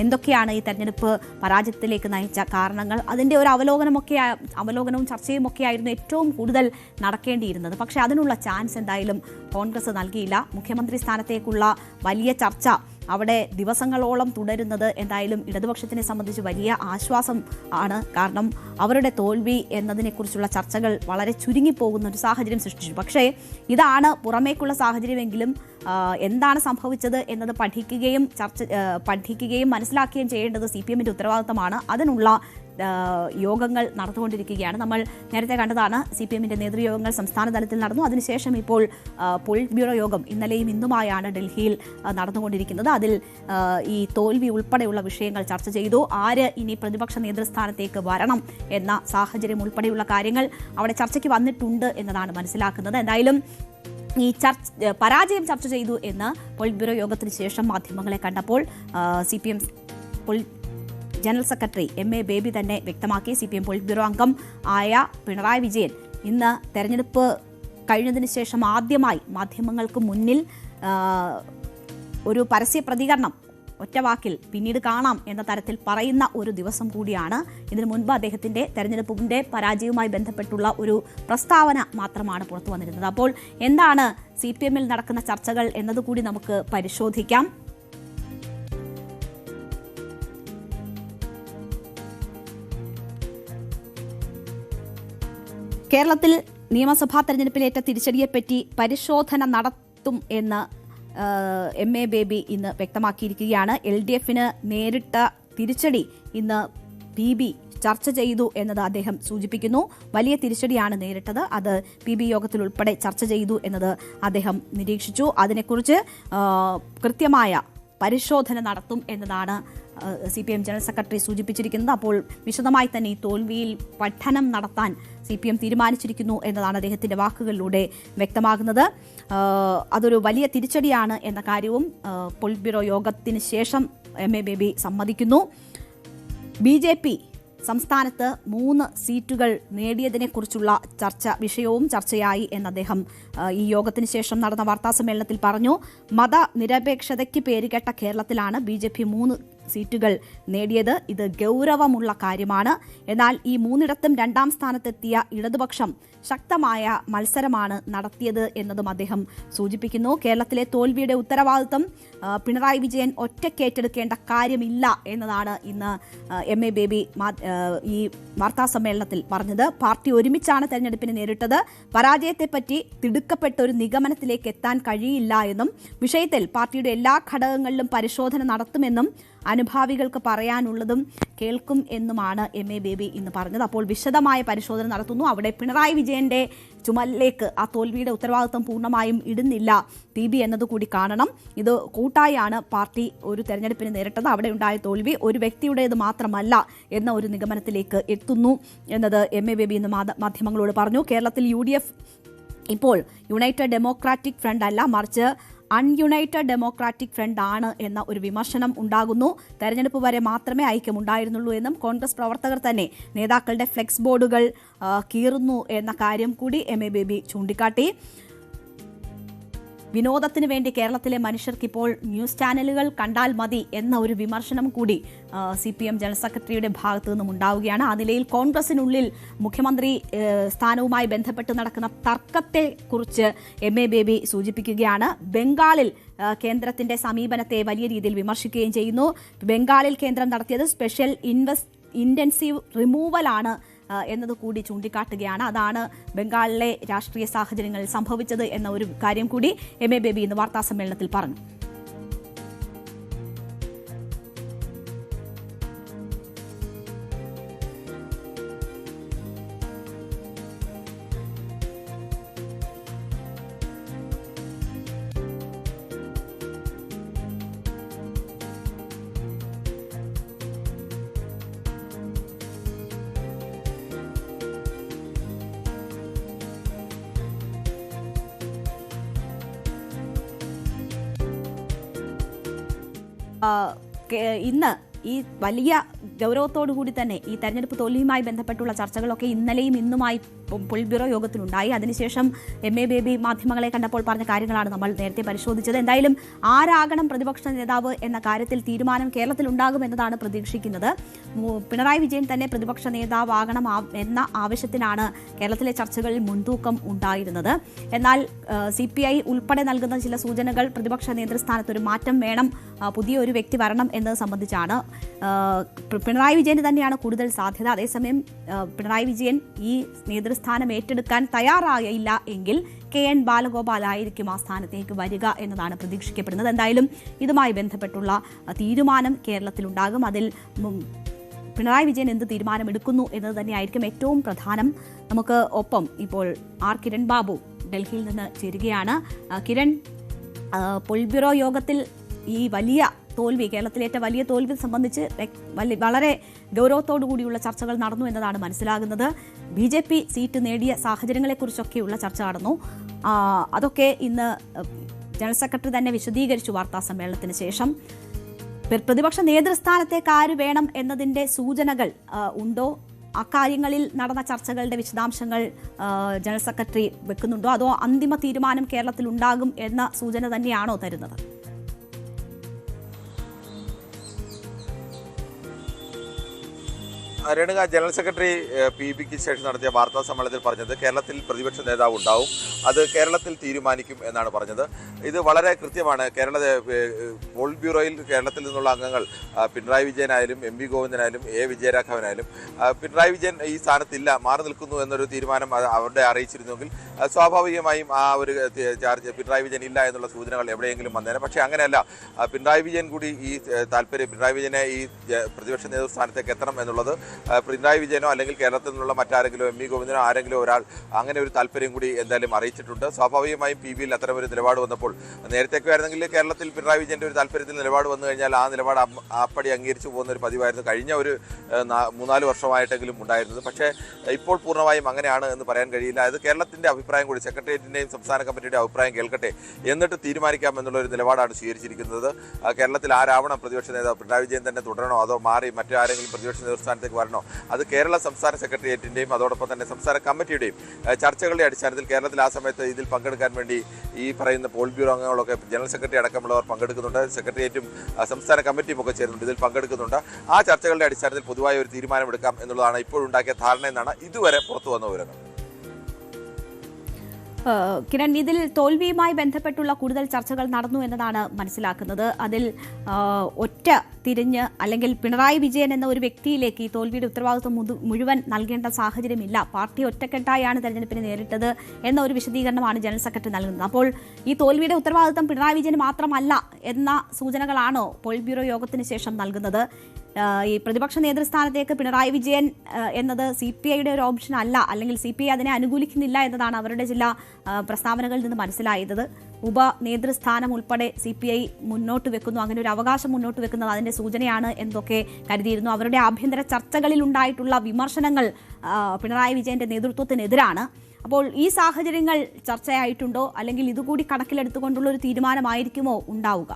എന്തൊക്കെയാണ് ഈ തെരഞ്ഞെടുപ്പ് പരാജയത്തിലേക്ക് നയിച്ച കാരണങ്ങൾ, അതിൻ്റെ ഒരു അവലോകനവും ചർച്ചയും ഒക്കെ ആയിരുന്നു ഏറ്റവും കൂടുതൽ നടക്കേണ്ടിയിരുന്നത്. പക്ഷേ അതിനുള്ള ചാൻസ് എന്തായാലും കോൺഗ്രസ് നൽകിയില്ല. മുഖ്യമന്ത്രി സ്ഥാനത്തേക്കുള്ള വലിയ ചർച്ച അവിടെ ദിവസങ്ങളോളം തുടരുന്നത് എന്തായാലും ഇടതുപക്ഷത്തിനെ സംബന്ധിച്ച് വലിയ ആശ്വാസം ആണ്. കാരണം അവരുടെ തോൽവി എന്നതിനെക്കുറിച്ചുള്ള ചർച്ചകൾ വളരെ ചുരുങ്ങിപ്പോകുന്ന ഒരു സാഹചര്യം സൃഷ്ടിച്ചു. പക്ഷേ ഇതാണ് പുറമേക്കുള്ള സാഹചര്യമെങ്കിലും എന്താണ് സംഭവിച്ചത് എന്നത് പഠിക്കുകയും മനസ്സിലാക്കുകയും ചെയ്യേണ്ടത് CPM-ന്റെ ഉത്തരവാദിത്തമാണ്. അതിനുള്ള യോഗങ്ങൾ നടന്നുകൊണ്ടിരിക്കുകയാണ്. നമ്മൾ നേരത്തെ കണ്ടതാണ് CPM-ന്റെ നേതൃയോഗങ്ങൾ സംസ്ഥാന തലത്തിൽ നടന്നു. അതിനുശേഷം ഇപ്പോൾ പോളിറ്റ് ബ്യൂറോ യോഗം ഇന്നലെയും ഇന്നുമായാണ് ഡൽഹിയിൽ നടന്നുകൊണ്ടിരിക്കുന്നത്. അതിൽ ഈ തോൽവി ഉൾപ്പെടെയുള്ള വിഷയങ്ങൾ ചർച്ച ചെയ്തു. ആര് ഇനി പ്രതിപക്ഷ നേതൃസ്ഥാനത്തേക്ക് വരണം എന്ന സാഹചര്യം ഉൾപ്പെടെയുള്ള കാര്യങ്ങൾ അവിടെ ചർച്ചയ്ക്ക് വന്നിട്ടുണ്ട് എന്നതാണ് മനസ്സിലാക്കുന്നത്. എന്തായാലും ഈ പരാജയം ചർച്ച ചെയ്തു എന്ന് പോളിറ്റ് ബ്യൂറോ യോഗത്തിന് ശേഷം മാധ്യമങ്ങളെ കണ്ടപ്പോൾ CPM general secretary MA baby തന്നെ വ്യക്തമാക്കി. CPM പോളിറ്റ് ബ്യൂറോ അംഗം ആയ പിണറായി വിജയൻ ഇന്ന് തെരഞ്ഞെടുപ്പ് കഴിഞ്ഞതിന് ശേഷം ആദ്യമായി മാധ്യമങ്ങൾക്ക് മുന്നിൽ ഒരു പരസ്യ പ്രതികരണം ഒറ്റവാക്കിൽ പിന്നീട് കാണാം എന്ന തരത്തിൽ പറയുന്ന ഒരു ദിവസം കൂടിയാണ്. ഇതിനു മുൻപ് അദ്ദേഹത്തിന്റെ തെരഞ്ഞെടുപ്പിന്റെ പരാജയവുമായി ബന്ധപ്പെട്ടുള്ള ഒരു പ്രസ്താവന മാത്രമാണ് പുറത്തു വന്നിരുന്നത്. അപ്പോൾ എന്താണ് CPM-ൽ നടക്കുന്ന ചർച്ചകൾ എന്നതുകൂടി നമുക്ക് പരിശോധിക്കാം. കേരളത്തിൽ നിയമസഭാ തെരഞ്ഞെടുപ്പിലേറ്റ തിരിച്ചടിയെപ്പറ്റി പരിശോധന നടത്തും എന്ന് MA ബേബി ഇന്ന് വ്യക്തമാക്കിയിരിക്കുകയാണ്. LDF-ന് നേരിട്ട തിരിച്ചടി ഇന്ന് PB ചർച്ച ചെയ്തു എന്നത് അദ്ദേഹം സൂചിപ്പിക്കുന്നു. വലിയ തിരിച്ചടിയാണ് നേരിട്ടത്, അത് PB യോഗത്തിൽ ഉൾപ്പെടെ ചർച്ച ചെയ്തു എന്നത് അദ്ദേഹം നിരീക്ഷിച്ചു. അതിനെക്കുറിച്ച് കൃത്യമായ പരിശോധന നടത്തും എന്നതാണ് CPM ജനറൽ സെക്രട്ടറി സൂചിപ്പിച്ചിരിക്കുന്നത്. അപ്പോൾ വിശദമായി തന്നെ ഈ തോൽവിയിൽ പഠനം നടത്താൻ CPM തീരുമാനിച്ചിരിക്കുന്നു എന്നതാണ് അദ്ദേഹത്തിന്റെ വാക്കുകളിലൂടെ വ്യക്തമാകുന്നത്. അതൊരു വലിയ തിരിച്ചടിയാണ് എന്ന കാര്യവും പോളിറ്റ് ബ്യൂറോ യോഗത്തിന് ശേഷം MA ബേബി സമ്മതിക്കുന്നു. BJP സംസ്ഥാനത്ത് 3 സീറ്റുകൾ നേടിയതിനെക്കുറിച്ചുള്ള വിഷയവും ചർച്ചയായി എന്ന് അദ്ദേഹം ഈ യോഗത്തിന് ശേഷം നടന്ന വാർത്താസമ്മേളനത്തിൽ പറഞ്ഞു. മതനിരപേക്ഷതയ്ക്ക് പേരുകേട്ട കേരളത്തിലാണ് BJP 3 സീറ്റുകൾ നേടിയത്. ഇത് ഗൗരവമുള്ള കാര്യമാണ്. എന്നാൽ ഈ 3ഇടത്തും 2ാം സ്ഥാനത്തെത്തിയ ഇടതുപക്ഷം ശക്തമായ മത്സരമാണ് നടത്തിയത് എന്നതും അദ്ദേഹം സൂചിപ്പിക്കുന്നു. കേരളത്തിലെ തോൽവിയുടെ ഉത്തരവാദിത്വം പിണറായി വിജയൻ ഒറ്റയ്ക്കേറ്റെടുക്കേണ്ട കാര്യമില്ല എന്നതാണ് ഇന്ന് MA ബേബി ഈ വാർത്താസമ്മേളനത്തിൽ പറഞ്ഞത്. പാർട്ടി ഒരുമിച്ചാണ് തെരഞ്ഞെടുപ്പിനെ നേരിട്ടത്. പരാജയത്തെപ്പറ്റി തിടുക്കപ്പെട്ട ഒരു നിഗമനത്തിലേക്ക് എത്താൻ കഴിയില്ല എന്നും വിഷയത്തിൽ പാർട്ടിയുടെ എല്ലാ ഘടകങ്ങളിലും പരിശോധന നടത്തുമെന്നും അനുഭാവികൾക്ക് പറയാനുള്ളതും കേൾക്കും എന്നുമാണ് MA ബേബി ഇന്ന് പറഞ്ഞത്. അപ്പോൾ വിശദമായ പരിശോധന നടത്തുന്നു. അവിടെ പിണറായി വിജയന്റെ ചുമലിലേക്ക് ആ തോൽവിയുടെ ഉത്തരവാദിത്വം പൂർണ്ണമായും ഇടുന്നില്ല PB എന്നതുകൂടി കാണണം. ഇത് കൂട്ടായാണ് പാർട്ടി ഒരു തെരഞ്ഞെടുപ്പിന് നേരിട്ടത്. അവിടെ ഉണ്ടായ തോൽവി ഒരു വ്യക്തിയുടേത് മാത്രമല്ല എന്ന ഒരു നിഗമനത്തിലേക്ക് എത്തുന്നു എന്നത് MA ബേബി ഇന്ന് മാധ്യമങ്ങളോട് പറഞ്ഞു. കേരളത്തിൽ UDF ഇപ്പോൾ യുണൈറ്റഡ് ഡെമോക്രാറ്റിക് ഫ്രണ്ട് അല്ല, മറിച്ച് അൺയുണൈറ്റഡ് ഡെമോക്രാറ്റിക് ഫ്രണ്ട് ആണ് എന്ന ഒരു വിമർശനം ഉണ്ടാകുന്നു. തെരഞ്ഞെടുപ്പ് വരെ മാത്രമേ ഐക്യമുണ്ടായിരുന്നുള്ളൂ എന്നും കോൺഗ്രസ് പ്രവർത്തകർ തന്നെ നേതാക്കളുടെ ഫ്ലെക്സ് ബോർഡുകൾ കീറുന്നു എന്ന കാര്യം കൂടി MA ബേബി ചൂണ്ടിക്കാട്ടി. വിനോദത്തിന് വേണ്ടി കേരളത്തിലെ മനുഷ്യർക്ക് ഇപ്പോൾ ന്യൂസ് ചാനലുകൾ കണ്ടാൽ മതി എന്ന ഒരു വിമർശനം കൂടി CPM ജനറൽ സെക്രട്ടറിയുടെ ഭാഗത്തു നിന്നും ഉണ്ടാവുകയാണ്. ആ നിലയിൽ കോൺഗ്രസിനുള്ളിൽ മുഖ്യമന്ത്രി സ്ഥാനവുമായി ബന്ധപ്പെട്ട് നടക്കുന്ന തർക്കത്തെക്കുറിച്ച് MA ബേബി സൂചിപ്പിക്കുകയാണ്. ബംഗാളിൽ കേന്ദ്രത്തിന്റെ സമീപനത്തെ വലിയ രീതിയിൽ വിമർശിക്കുകയും ചെയ്യുന്നു. ബംഗാളിൽ കേന്ദ്രം നടത്തിയത് സ്പെഷ്യൽ ഇന്റൻസീവ് റിമൂവലാണ് എന്നതുകൂടി ചൂണ്ടിക്കാട്ടുകയാണ്. അതാണ് ബംഗാളിലെ രാഷ്ട്രീയ സാഹചര്യങ്ങളിൽ സംഭവിച്ചത് എന്ന ഒരു കാര്യം കൂടി MA ബേബി ഇന്ന് വാർത്താസമ്മേളനത്തിൽ പറഞ്ഞു. ഇന്ന് ഈ വലിയ ഗൗരവത്തോടു കൂടി തന്നെ ഈ തെരഞ്ഞെടുപ്പ് തോൽവിയുമായി ബന്ധപ്പെട്ടുള്ള ചർച്ചകളൊക്കെ ഇന്നലെയും ഇന്നുമായി പൊളിറ്റ് ബ്യൂറോ യോഗത്തിലുണ്ടായി. അതിനുശേഷം MA ബേബി മാധ്യമങ്ങളെ കണ്ടപ്പോൾ പറഞ്ഞ കാര്യങ്ങളാണ് നമ്മൾ നേരത്തെ പരിശോധിച്ചത്. എന്തായാലും ആരാകണം പ്രതിപക്ഷ നേതാവ് എന്ന കാര്യത്തിൽ തീരുമാനം കേരളത്തിൽ ഉണ്ടാകുമെന്നതാണ് പ്രതീക്ഷിക്കുന്നത്. പിണറായി വിജയൻ തന്നെ പ്രതിപക്ഷ നേതാവാകണം എന്ന ആവശ്യത്തിനാണ് കേരളത്തിലെ ചർച്ചകളിൽ മുൻതൂക്കം ഉണ്ടായിരുന്നത്. എന്നാൽ CPI ഉൾപ്പെടെ നൽകുന്ന ചില സൂചനകൾ പ്രതിപക്ഷ നേതൃസ്ഥാനത്ത് ഒരു മാറ്റം വേണം, പുതിയ ഒരു വ്യക്തി വരണം എന്നത് സംബന്ധിച്ചാണ്. പിണറായി വിജയന് തന്നെയാണ് കൂടുതൽ സാധ്യത. അതേസമയം പിണറായി വിജയൻ ഈ നേതൃസ്ഥാനം ഏറ്റെടുക്കാൻ തയ്യാറായില്ല എങ്കിൽ KN ബാലഗോപാൽ ആയിരിക്കും ആ സ്ഥാനത്തേക്ക് വരിക എന്നതാണ് പ്രതീക്ഷിക്കപ്പെടുന്നത്. എന്തായാലും ഇതുമായി ബന്ധപ്പെട്ടുള്ള തീരുമാനം കേരളത്തിലുണ്ടാകും. അതിൽ പിണറായി വിജയൻ എന്ത് തീരുമാനമെടുക്കുന്നു എന്നത് തന്നെയായിരിക്കും ഏറ്റവും പ്രധാനം. നമുക്ക് ഒപ്പം ഇപ്പോൾ കിരൺ ബാബു ഡൽഹിയിൽ നിന്ന് ചേരുകയാണ്. കിരൺ, പൊളിറ്റ് ബ്യൂറോ യോഗത്തിൽ ഈ വലിയ തോൽവി, കേരളത്തിലേറ്റ വലിയ തോൽവി സംബന്ധിച്ച് വളരെ ഗൗരവത്തോടു കൂടിയുള്ള ചർച്ചകൾ നടന്നു എന്നതാണ് മനസ്സിലാകുന്നത്. BJP സീറ്റ് നേടിയ സാഹചര്യങ്ങളെക്കുറിച്ചൊക്കെയുള്ള ചർച്ച നടന്നു. അതൊക്കെ ഇന്ന് ജനറൽ സെക്രട്ടറി തന്നെ വിശദീകരിച്ചു വാർത്താ സമ്മേളനത്തിന് ശേഷം. പ്രതിപക്ഷ നേതൃസ്ഥാനത്തേക്ക് ആര് വേണം എന്നതിൻ്റെ സൂചനകൾ ഉണ്ടോ? അക്കാര്യങ്ങളിൽ നടന്ന ചർച്ചകളുടെ വിശദാംശങ്ങൾ ജനറൽ സെക്രട്ടറി വെക്കുന്നുണ്ടോ? അതോ അന്തിമ തീരുമാനം കേരളത്തിൽ ഉണ്ടാകും എന്ന സൂചന തന്നെയാണോ തരുന്നത്? രേണുക, ജനറൽ സെക്രട്ടറി PBക്ക് ശേഷം നടത്തിയ വാർത്താ സമ്മേളനത്തിൽ പറഞ്ഞത് കേരളത്തിൽ പ്രതിപക്ഷ നേതാവ് ഉണ്ടാവും, അത് കേരളത്തിൽ തീരുമാനിക്കും എന്നാണ് പറഞ്ഞത്. ഇത് വളരെ കൃത്യമാണ്. പോളിറ്റ് ബ്യൂറോയിൽ കേരളത്തിൽ നിന്നുള്ള അംഗങ്ങൾ പിണറായി വിജയനായാലും MV ഗോവിന്ദനായാലും വിജയരാഘവനായാലും പിണറായി വിജയൻ ഈ സ്ഥാനത്തില്ല, മാറി നിൽക്കുന്നു എന്നൊരു തീരുമാനം അവരുടെ അറിയിച്ചിരുന്നെങ്കിൽ സ്വാഭാവികമായും ആ ഒരു ചാർജ് പിണറായി വിജയൻ ഇല്ല എന്നുള്ള സൂചനകൾ എവിടെയെങ്കിലും വന്നേനെ. പക്ഷേ അങ്ങനെയല്ല. പിണറായി വിജയൻ കൂടി ഈ താല്പര്യം, പിണറായി വിജയനെ ഈ പ്രതിപക്ഷ നേതൃസ്ഥാനത്തേക്ക് എത്തണം എന്നുള്ളത് പിണറായി വിജയനോ അല്ലെങ്കിൽ കേരളത്തിൽ നിന്നുള്ള മറ്റാരെങ്കിലും MV ഗോവിന്ദനോ ആരെങ്കിലും ഒരാൾ അങ്ങനെ ഒരു താല്പര്യം കൂടി എന്തായാലും അറിയിച്ചിട്ടുണ്ട്. സ്വാഭാവികമായും PBയിൽ അത്തരമൊരു നിലപാട് വന്നപ്പോൾ, നേരത്തേക്ക് ആയിരുന്നെങ്കിൽ കേരളത്തിൽ പിണറായി വിജയന്റെ ഒരു താല്പര്യത്തിൽ നിലപാട് വന്നു കഴിഞ്ഞാൽ ആ നിലപാട് അപ്പടി അംഗീകരിച്ചു പോകുന്ന ഒരു പതിവായിരുന്നു കഴിഞ്ഞ ഒരു 3-4 വർഷമായിട്ടെങ്കിലും ഉണ്ടായിരുന്നത്. പക്ഷേ ഇപ്പോൾ പൂർണ്ണമായും അങ്ങനെയാണ് എന്ന് പറയാൻ കഴിയില്ല. അത് കേരളത്തിന്റെ അഭിപ്രായം കൂടി, സെക്രട്ടേറിയറ്റിന്റെയും സംസ്ഥാന കമ്മിറ്റിയുടെ അഭിപ്രായം കേൾക്കട്ടെ, എന്നിട്ട് തീരുമാനിക്കാം എന്നുള്ള ഒരു നിലപാടാണ് സ്വീകരിച്ചിരിക്കുന്നത്. കേരളത്തിൽ ആരാവണം പ്രതിപക്ഷ നേതാവ്, പിണറായി വിജയൻ തന്നെ തുടരണോ അതോ മാറി മറ്റാരെങ്കിലും പ്രതിപക്ഷ നേതൃസ്ഥാനത്തേക്ക് വരണോ, അത് കേരള സംസ്ഥാന സെക്രട്ടേറിയറ്റിന്റെയും അതോടൊപ്പം തന്നെ സംസ്ഥാന കമ്മിറ്റിയുടെയും ചർച്ചകളുടെ അടിസ്ഥാനത്തിൽ കേരളത്തിൽ ആ സമയത്ത് ഇതിൽ പങ്കെടുക്കാൻ വേണ്ടി ഈ പറയുന്ന പോളിറ്റ് ബ്യൂറോ അംഗങ്ങളൊക്കെ ജനറൽ സെക്രട്ടറി അടക്കമുള്ളവർ പങ്കെടുക്കുന്നുണ്ട്. സെക്രട്ടേറിയറ്റും സംസ്ഥാന കമ്മിറ്റിയും ഒക്കെ ചേർന്നുണ്ട്, ഇതിൽ പങ്കെടുക്കുന്നുണ്ട്. ആ ചർച്ചകളുടെ അടിസ്ഥാനത്തിൽ പൊതുവായ ഒരു തീരുമാനമെടുക്കാം എന്നുള്ളതാണ് ഇപ്പോഴുണ്ടാക്കിയ ധാരണ എന്നാണ് ഇതുവരെ പുറത്തു വന്ന വിവരങ്ങൾ. കിരൺ, ഇതിൽ തോൽവിയുമായി ബന്ധപ്പെട്ടുള്ള കൂടുതൽ ചർച്ചകൾ നടന്നു എന്നതാണ് മനസ്സിലാക്കുന്നത്. അതിൽ ഒറ്റ തിരിഞ്ഞ് അല്ലെങ്കിൽ പിണറായി വിജയൻ എന്ന ഒരു വ്യക്തിയിലേക്ക് ഈ തോൽവിയുടെ ഉത്തരവാദിത്വം മുഴുവൻ നൽകേണ്ട സാഹചര്യമില്ല, പാർട്ടി ഒറ്റക്കെട്ടായാണ് തെരഞ്ഞെടുപ്പിനെ നേരിട്ടത് എന്ന ഒരു വിശദീകരണമാണ് ജനറൽ സെക്രട്ടറി നൽകുന്നത്. അപ്പോൾ ഈ തോൽവിയുടെ ഉത്തരവാദിത്വം പിണറായി വിജയന് മാത്രമല്ല എന്ന സൂചനകളാണോ പോളിറ്റ് ബ്യൂറോ യോഗത്തിന് ശേഷം നൽകുന്നത്? ഈ പ്രതിപക്ഷ നേതൃസ്ഥാനത്തേക്ക് പിണറായി വിജയൻ എന്നത് CPIയുടെ ഒരു ഓപ്ഷൻ അല്ല, അല്ലെങ്കിൽ CPI അതിനെ അനുകൂലിക്കുന്നില്ല എന്നതാണ് അവരുടെ ചില പ്രസ്താവനകളിൽ നിന്ന് മനസ്സിലായത്. ഉപനേതൃസ്ഥാനം ഉൾപ്പെടെ CPI മുന്നോട്ട് വെക്കുന്നു, അങ്ങനെ ഒരു അവകാശം മുന്നോട്ട് വെക്കുന്നത് അതിന്റെ സൂചനയാണ് എന്നൊക്കെ കരുതിയിരുന്നു. അവരുടെ ആഭ്യന്തര ചർച്ചകളിൽ ഉണ്ടായിട്ടുള്ള വിമർശനങ്ങൾ പിണറായി വിജയന്റെ നേതൃത്വത്തിനെതിരാണ്. അപ്പോൾ ഈ സാഹചര്യങ്ങൾ ചർച്ചയായിട്ടുണ്ടോ, അല്ലെങ്കിൽ ഇതുകൂടി കണക്കിലെടുത്തുകൊണ്ടുള്ള ഒരു തീരുമാനമായിരിക്കുമോ ഉണ്ടാവുക?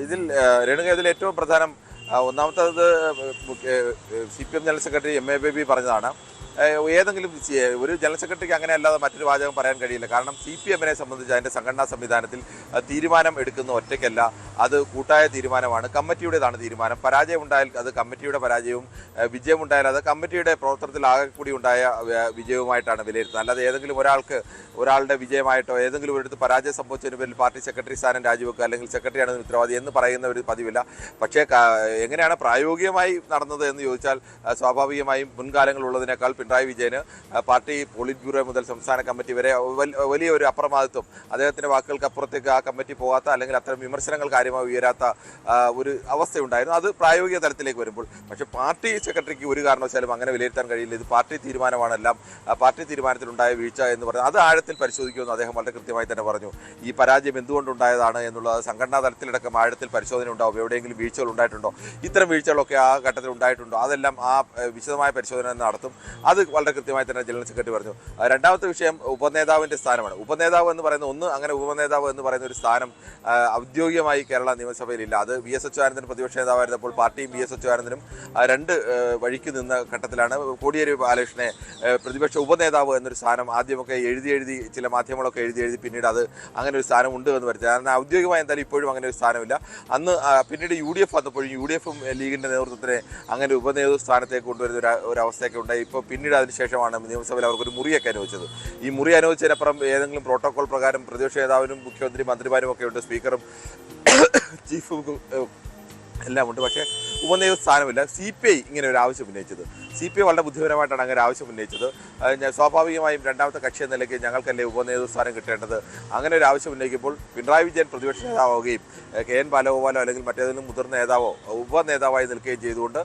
ഇതിൽ രേണുക, ഇതിൽ ഏറ്റവും പ്രധാനം ഒന്നാമത്തത് CPM general secretary MA baby പറഞ്ഞതാണ്. ഏതെങ്കിലും ഒരു ജനറൽ സെക്രട്ടറിക്ക് അങ്ങനെ അല്ലാതെ മറ്റൊരു വാചകം പറയാൻ കഴിയില്ല. കാരണം CPMനെ സംബന്ധിച്ച് അതിൻ്റെ സംഘടനാ സംവിധാനത്തിൽ തീരുമാനം എടുക്കുന്ന ഒറ്റയ്ക്കല്ല, അത് കൂട്ടായ തീരുമാനമാണ്, കമ്മിറ്റിയുടേതാണ് തീരുമാനം. പരാജയം ഉണ്ടായാൽ അത് കമ്മിറ്റിയുടെ പരാജയവും, വിജയമുണ്ടായാൽ അത് കമ്മിറ്റിയുടെ പ്രവർത്തനത്തിൽ ആകെ കൂടി ഉണ്ടായ വിജയവുമായിട്ടാണ് വിലയിരുത്തുന്നത്. അല്ലാതെ ഏതെങ്കിലും ഒരാളുടെ വിജയമായിട്ടോ ഏതെങ്കിലും ഒരിടത്ത് പരാജയം സംഭവിച്ചതിന് പേരിൽ പാർട്ടി സെക്രട്ടറി സ്ഥാനം രാജിവെക്കുക അല്ലെങ്കിൽ സെക്രട്ടറിയാണ് ഉത്തരവാദി എന്ന് പറയുന്ന ഒരു പതിവില്ല. പക്ഷേ എങ്ങനെയാണ് പ്രായോഗികമായി നടന്നത് എന്ന് ചോദിച്ചാൽ സ്വാഭാവികമായും മുൻകാലങ്ങളുള്ളതിനേക്കാൾ പിണറായി വിജയന് പാർട്ടി പോളിറ്റ് ബ്യൂറോ മുതൽ സംസ്ഥാന കമ്മിറ്റി വരെ വലിയൊരു അപ്രമാദിത്വം, അദ്ദേഹത്തിന്റെ വാക്കുകൾക്ക് അപ്പുറത്തേക്ക് ആ കമ്മിറ്റി പോകാത്ത അല്ലെങ്കിൽ അത്തരം വിമർശനങ്ങൾ കാര്യമായി ഉയരാത്ത ഒരു അവസ്ഥയുണ്ടായിരുന്നു. അത് പ്രായോഗിക തലത്തിലേക്ക് വരുമ്പോൾ പക്ഷേ പാർട്ടി സെക്രട്ടറിക്ക് ഒരു കാരണവശാലും അങ്ങനെ വിലയിരുത്താൻ കഴിയില്ല. ഇത് പാർട്ടി തീരുമാനമാണ്, എല്ലാം പാർട്ടി തീരുമാനത്തിലുണ്ടായ വീഴ്ച എന്ന് പറഞ്ഞാൽ അത് ആഴത്തിൽ പരിശോധിക്കുമെന്ന് അദ്ദേഹം വളരെ കൃത്യമായി തന്നെ പറഞ്ഞു. ഈ പരാജയം എന്തുകൊണ്ടുണ്ടായതാണ് എന്നുള്ളത് സംഘടനാ തലത്തിലടക്കം ആഴത്തിൽ പരിശോധന ഉണ്ടാവും, എവിടെയെങ്കിലും വീഴ്ചകൾ ഉണ്ടായിട്ടുണ്ടോ. ഇത്തരം വീഴ്ചകളൊക്കെ ആ ഘട്ടത്തിൽ ഉണ്ടായിട്ടുണ്ടോ, അതെല്ലാം ആ വിശദമായ പരിശോധന നടത്തും. അത് വളരെ കൃത്യമായി തന്നെ ജനറൽ സെക്രട്ടറി പറഞ്ഞു. രണ്ടാമത്തെ വിഷയം ഉപനേതാവിൻ്റെ സ്ഥാനമാണ്. ഉപനേതാവ് എന്ന് പറയുന്ന അങ്ങനെ ഉപനേതാവ് എന്ന് പറയുന്ന ഒരു സ്ഥാനം ഔദ്യോഗികമായി കേരള നിയമസഭയിലില്ല. അത് VS അച്യുതാനന്ദൻ പ്രതിപക്ഷ നേതാവായിരുന്നപ്പോൾ പാർട്ടിയും VS അച്യുതാനന്ദനും രണ്ട് വഴിക്ക് നിന്ന ഘട്ടത്തിലാണ് കോടിയേരി ബാലകൃഷ്ണനെ പ്രതിപക്ഷ ഉപനേതാവ് എന്നൊരു സ്ഥാനം ആദ്യമൊക്കെ എഴുതി ചില മാധ്യമങ്ങളൊക്കെ എഴുതി പിന്നീട് അത് അങ്ങനെ ഒരു സ്ഥാനം ഉണ്ട് എന്ന് വരുത്തി. കാരണം ഔദ്യോഗികമായി എന്തായാലും ഇപ്പോഴും അങ്ങനെ ഒരു സ്ഥാനമില്ല. അന്ന് പിന്നീട് UDF വന്നപ്പോഴും UDFും ലീഗിൻ്റെ നേതൃത്വത്തിനെ അങ്ങനെ ഉപനേതൃ സ്ഥാനത്തേക്ക് കൊണ്ടുവരുന്ന ഒരു അവസ്ഥയൊക്കെ ഉണ്ടായി. ഇപ്പോൾ പിന്നീട് അതിനുശേഷമാണ് നിയമസഭയിൽ അവർക്കൊരു മുറിയൊക്കെ അനുവദിച്ചത്. ഈ മുറി അനുവദിച്ചതിനപ്പുറം ഏതെങ്കിലും പ്രോട്ടോകോൾ പ്രകാരം പ്രതിപക്ഷ നേതാവിനും മുഖ്യമന്ത്രി മന്ത്രിമാരും ഒക്കെ ഉണ്ട്, സ്പീക്കറും ചീഫും എല്ലാം ഉണ്ട്. പക്ഷേ ഉപനേതൃ സ്ഥാനമില്ല. CPI ഇങ്ങനെ ഒരു ആവശ്യം ഉന്നയിച്ചത്. CPI വളരെ ബുദ്ധിപരമായിട്ടാണ് അങ്ങനെ ആവശ്യം ഉന്നയിച്ചത്. സ്വാഭാവികമായും രണ്ടാമത്തെ കക്ഷി എന്ന നിലയ്ക്ക് ഞങ്ങൾക്കല്ലേ ഉപനേതൃ സ്ഥാനം കിട്ടേണ്ടത്. അങ്ങനെ ഒരു ആവശ്യം ഉന്നയിക്കുമ്പോൾ പിണറായി വിജയൻ പ്രതിപക്ഷ നേതാവുകയും KN ബാലഗോപാലോ അല്ലെങ്കിൽ മറ്റേതെങ്കിലും മുതിർന്ന നേതാവോ ഉപനേതാവായി നിൽക്കുകയും ചെയ്തുകൊണ്ട്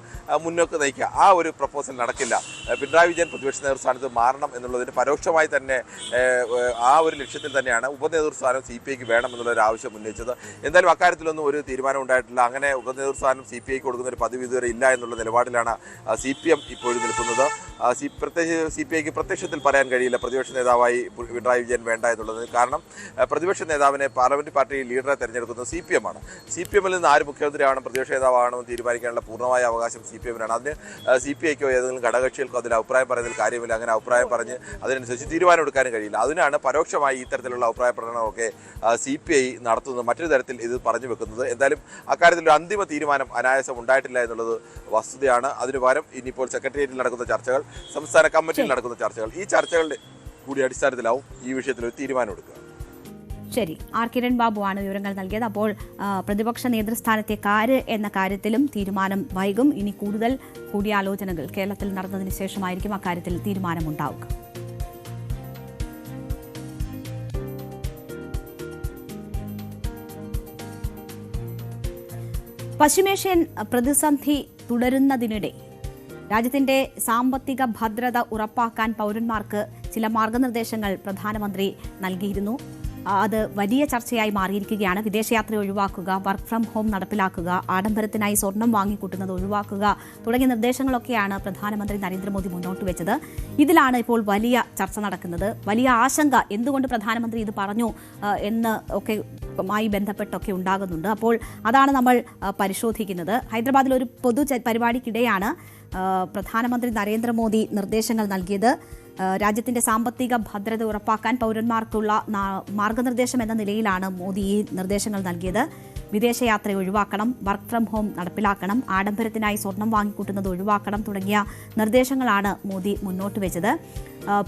മുന്നോട്ട് നയിക്കുക, ആ ഒരു പ്രപ്പോസൽ നടക്കില്ല. പിണറായി വിജയൻ പ്രതിപക്ഷ നേതൃസ്ഥാനത്ത് മാറണം എന്നുള്ളതിന് പരോക്ഷമായി തന്നെ ആ ഒരു ലക്ഷ്യത്തിൽ തന്നെയാണ് ഉപനേതൃസ്ഥാനം CPIക്ക് വേണം എന്നുള്ളൊരു ആവശ്യം ഉന്നയിച്ചത്. എന്തായാലും അക്കാര്യത്തിലൊന്നും ഒരു തീരുമാനം ഉണ്ടായിട്ടില്ല. അങ്ങനെ ഉപനേതൃസ്ഥാനം CPIക്ക് കൊടുക്കുന്ന ഒരു പതിവ് ഇതുവരെ ഇല്ല എന്നുള്ള നിലപാടിലാണ് CPM ഇപ്പോഴും നിൽക്കുന്നത്. CPIക്ക് പ്രത്യക്ഷത്തിൽ പറയാൻ കഴിയില്ല പ്രതിപക്ഷ നേതാവായി പിണറായി വിജയൻ വേണ്ട എന്നുള്ളത്. കാരണം പ്രതിപക്ഷ നേതാവിനെ പാർലമെന്റ് പാർട്ടി ലീഡറെ തെരഞ്ഞെടുക്കുന്നത് CPM ആണ്. CPMൽ നിന്ന് ആര് മുഖ്യമന്ത്രിയാവണം പ്രതിപക്ഷ നേതാവാണെന്ന് തീരുമാനിക്കാനുള്ള പൂർണ്ണമായ അവകാശം CPMനാണ്. അതിന് CPIക്കോ ഏതെങ്കിലും ഘടകകക്ഷികൾക്കോ അതിൽ അഭിപ്രായം പറയുന്നതിൽ കാര്യമില്ല. അങ്ങനെ അഭിപ്രായം പറഞ്ഞ് അതിനനുസരിച്ച് തീരുമാനം എടുക്കാനും കഴിയില്ല. അതിനാണ് പരോക്ഷമായി ഇത്തരത്തിലുള്ള അഭിപ്രായ പ്രകടനമൊക്കെ CPI നടത്തുന്നത്, മറ്റൊരു തരത്തിൽ ഇത് പറഞ്ഞു വെക്കുന്നത്. എന്തായാലും അക്കാര്യത്തിൽ ഒരു അന്തിമ തീരുമാനം അനായാസം ഉണ്ടായിട്ടില്ല എന്നുള്ളത് വസ്തുതയാണ്. അതിനു പകരം ഇനിയിപ്പോൾ സെക്രട്ടേറിയറ്റിൽ നടക്കുന്ന ചർച്ചകൾ, സംസ്ഥാന കമ്മിറ്റിയിൽ നടക്കുന്ന ചർച്ചകൾ, ഈ ചർച്ചകളുടെ കൂടി അടിസ്ഥാനത്തിലാവും ഈ വിഷയത്തിൽ ഒരു തീരുമാനം എടുക്കുക. ശരി, R കിരൺ ബാബുവാണ് വിവരങ്ങൾ നൽകിയത്. അപ്പോൾ പ്രതിപക്ഷ നേതൃസ്ഥാനത്തേക്ക് ആര് എന്ന കാര്യത്തിലും തീരുമാനം വൈകും. ഇനി കൂടുതൽ കൂടിയാലോചനകൾ കേരളത്തിൽ നടന്നതിന് ശേഷമായിരിക്കും അക്കാര്യത്തിൽ തീരുമാനമുണ്ടാവുക. പശ്ചിമേഷ്യൻ പ്രതിസന്ധി തുടരുന്നതിനിടെ രാജ്യത്തിന്റെ സാമ്പത്തിക ഭദ്രത ഉറപ്പാക്കാൻ പൗരന്മാർക്ക് ചില മാർഗനിർദ്ദേശങ്ങൾ പ്രധാനമന്ത്രി നൽകിയിരുന്നു. അത് വലിയ ചർച്ചയായി മാറിയിരിക്കുകയാണ്. വിദേശയാത്ര ഒഴിവാക്കുക, വർക്ക് ഫ്രം ഹോം നടപ്പിലാക്കുക, ആഡംബരത്തിനായി സ്വർണം വാങ്ങിക്കൂട്ടുന്നത് ഒഴിവാക്കുക തുടങ്ങിയ നിർദ്ദേശങ്ങളൊക്കെയാണ് പ്രധാനമന്ത്രി നരേന്ദ്രമോദി മുന്നോട്ട് വെച്ചത്. ഇതിലാണ് ഇപ്പോൾ വലിയ ചർച്ച നടക്കുന്നത്. വലിയ ആശങ്ക എന്തുകൊണ്ട് പ്രധാനമന്ത്രി ഇത് പറഞ്ഞു എന്ന് ഒക്കെ മായി ബന്ധപ്പെട്ടൊക്കെ ഉണ്ടാകുന്നുണ്ട്. അപ്പോൾ അതാണ് നമ്മൾ പരിശോധിക്കുന്നത്. ഹൈദരാബാദിൽ ഒരു പൊതു പരിപാടിക്കിടെയാണ് പ്രധാനമന്ത്രി നരേന്ദ്രമോദി നിർദ്ദേശങ്ങൾ നൽകിയത്. രാജ്യത്തിന്റെ സാമ്പത്തിക ഭദ്രത ഉറപ്പാക്കാൻ പൗരന്മാർക്കുള്ള മാർഗനിർദ്ദേശം എന്ന നിലയിലാണ് മോദി ഈ നിർദ്ദേശങ്ങൾ നൽകിയത്. വിദേശയാത്ര ഒഴിവാക്കണം, വർക്ക് ഫ്രം ഹോം നടപ്പിലാക്കണം, ആഡംബരത്തിനായി സ്വർണം വാങ്ങിക്കൂട്ടുന്നത് ഒഴിവാക്കണം തുടങ്ങിയ നിർദ്ദേശങ്ങളാണ് മോദി മുന്നോട്ട് വെച്ചത്.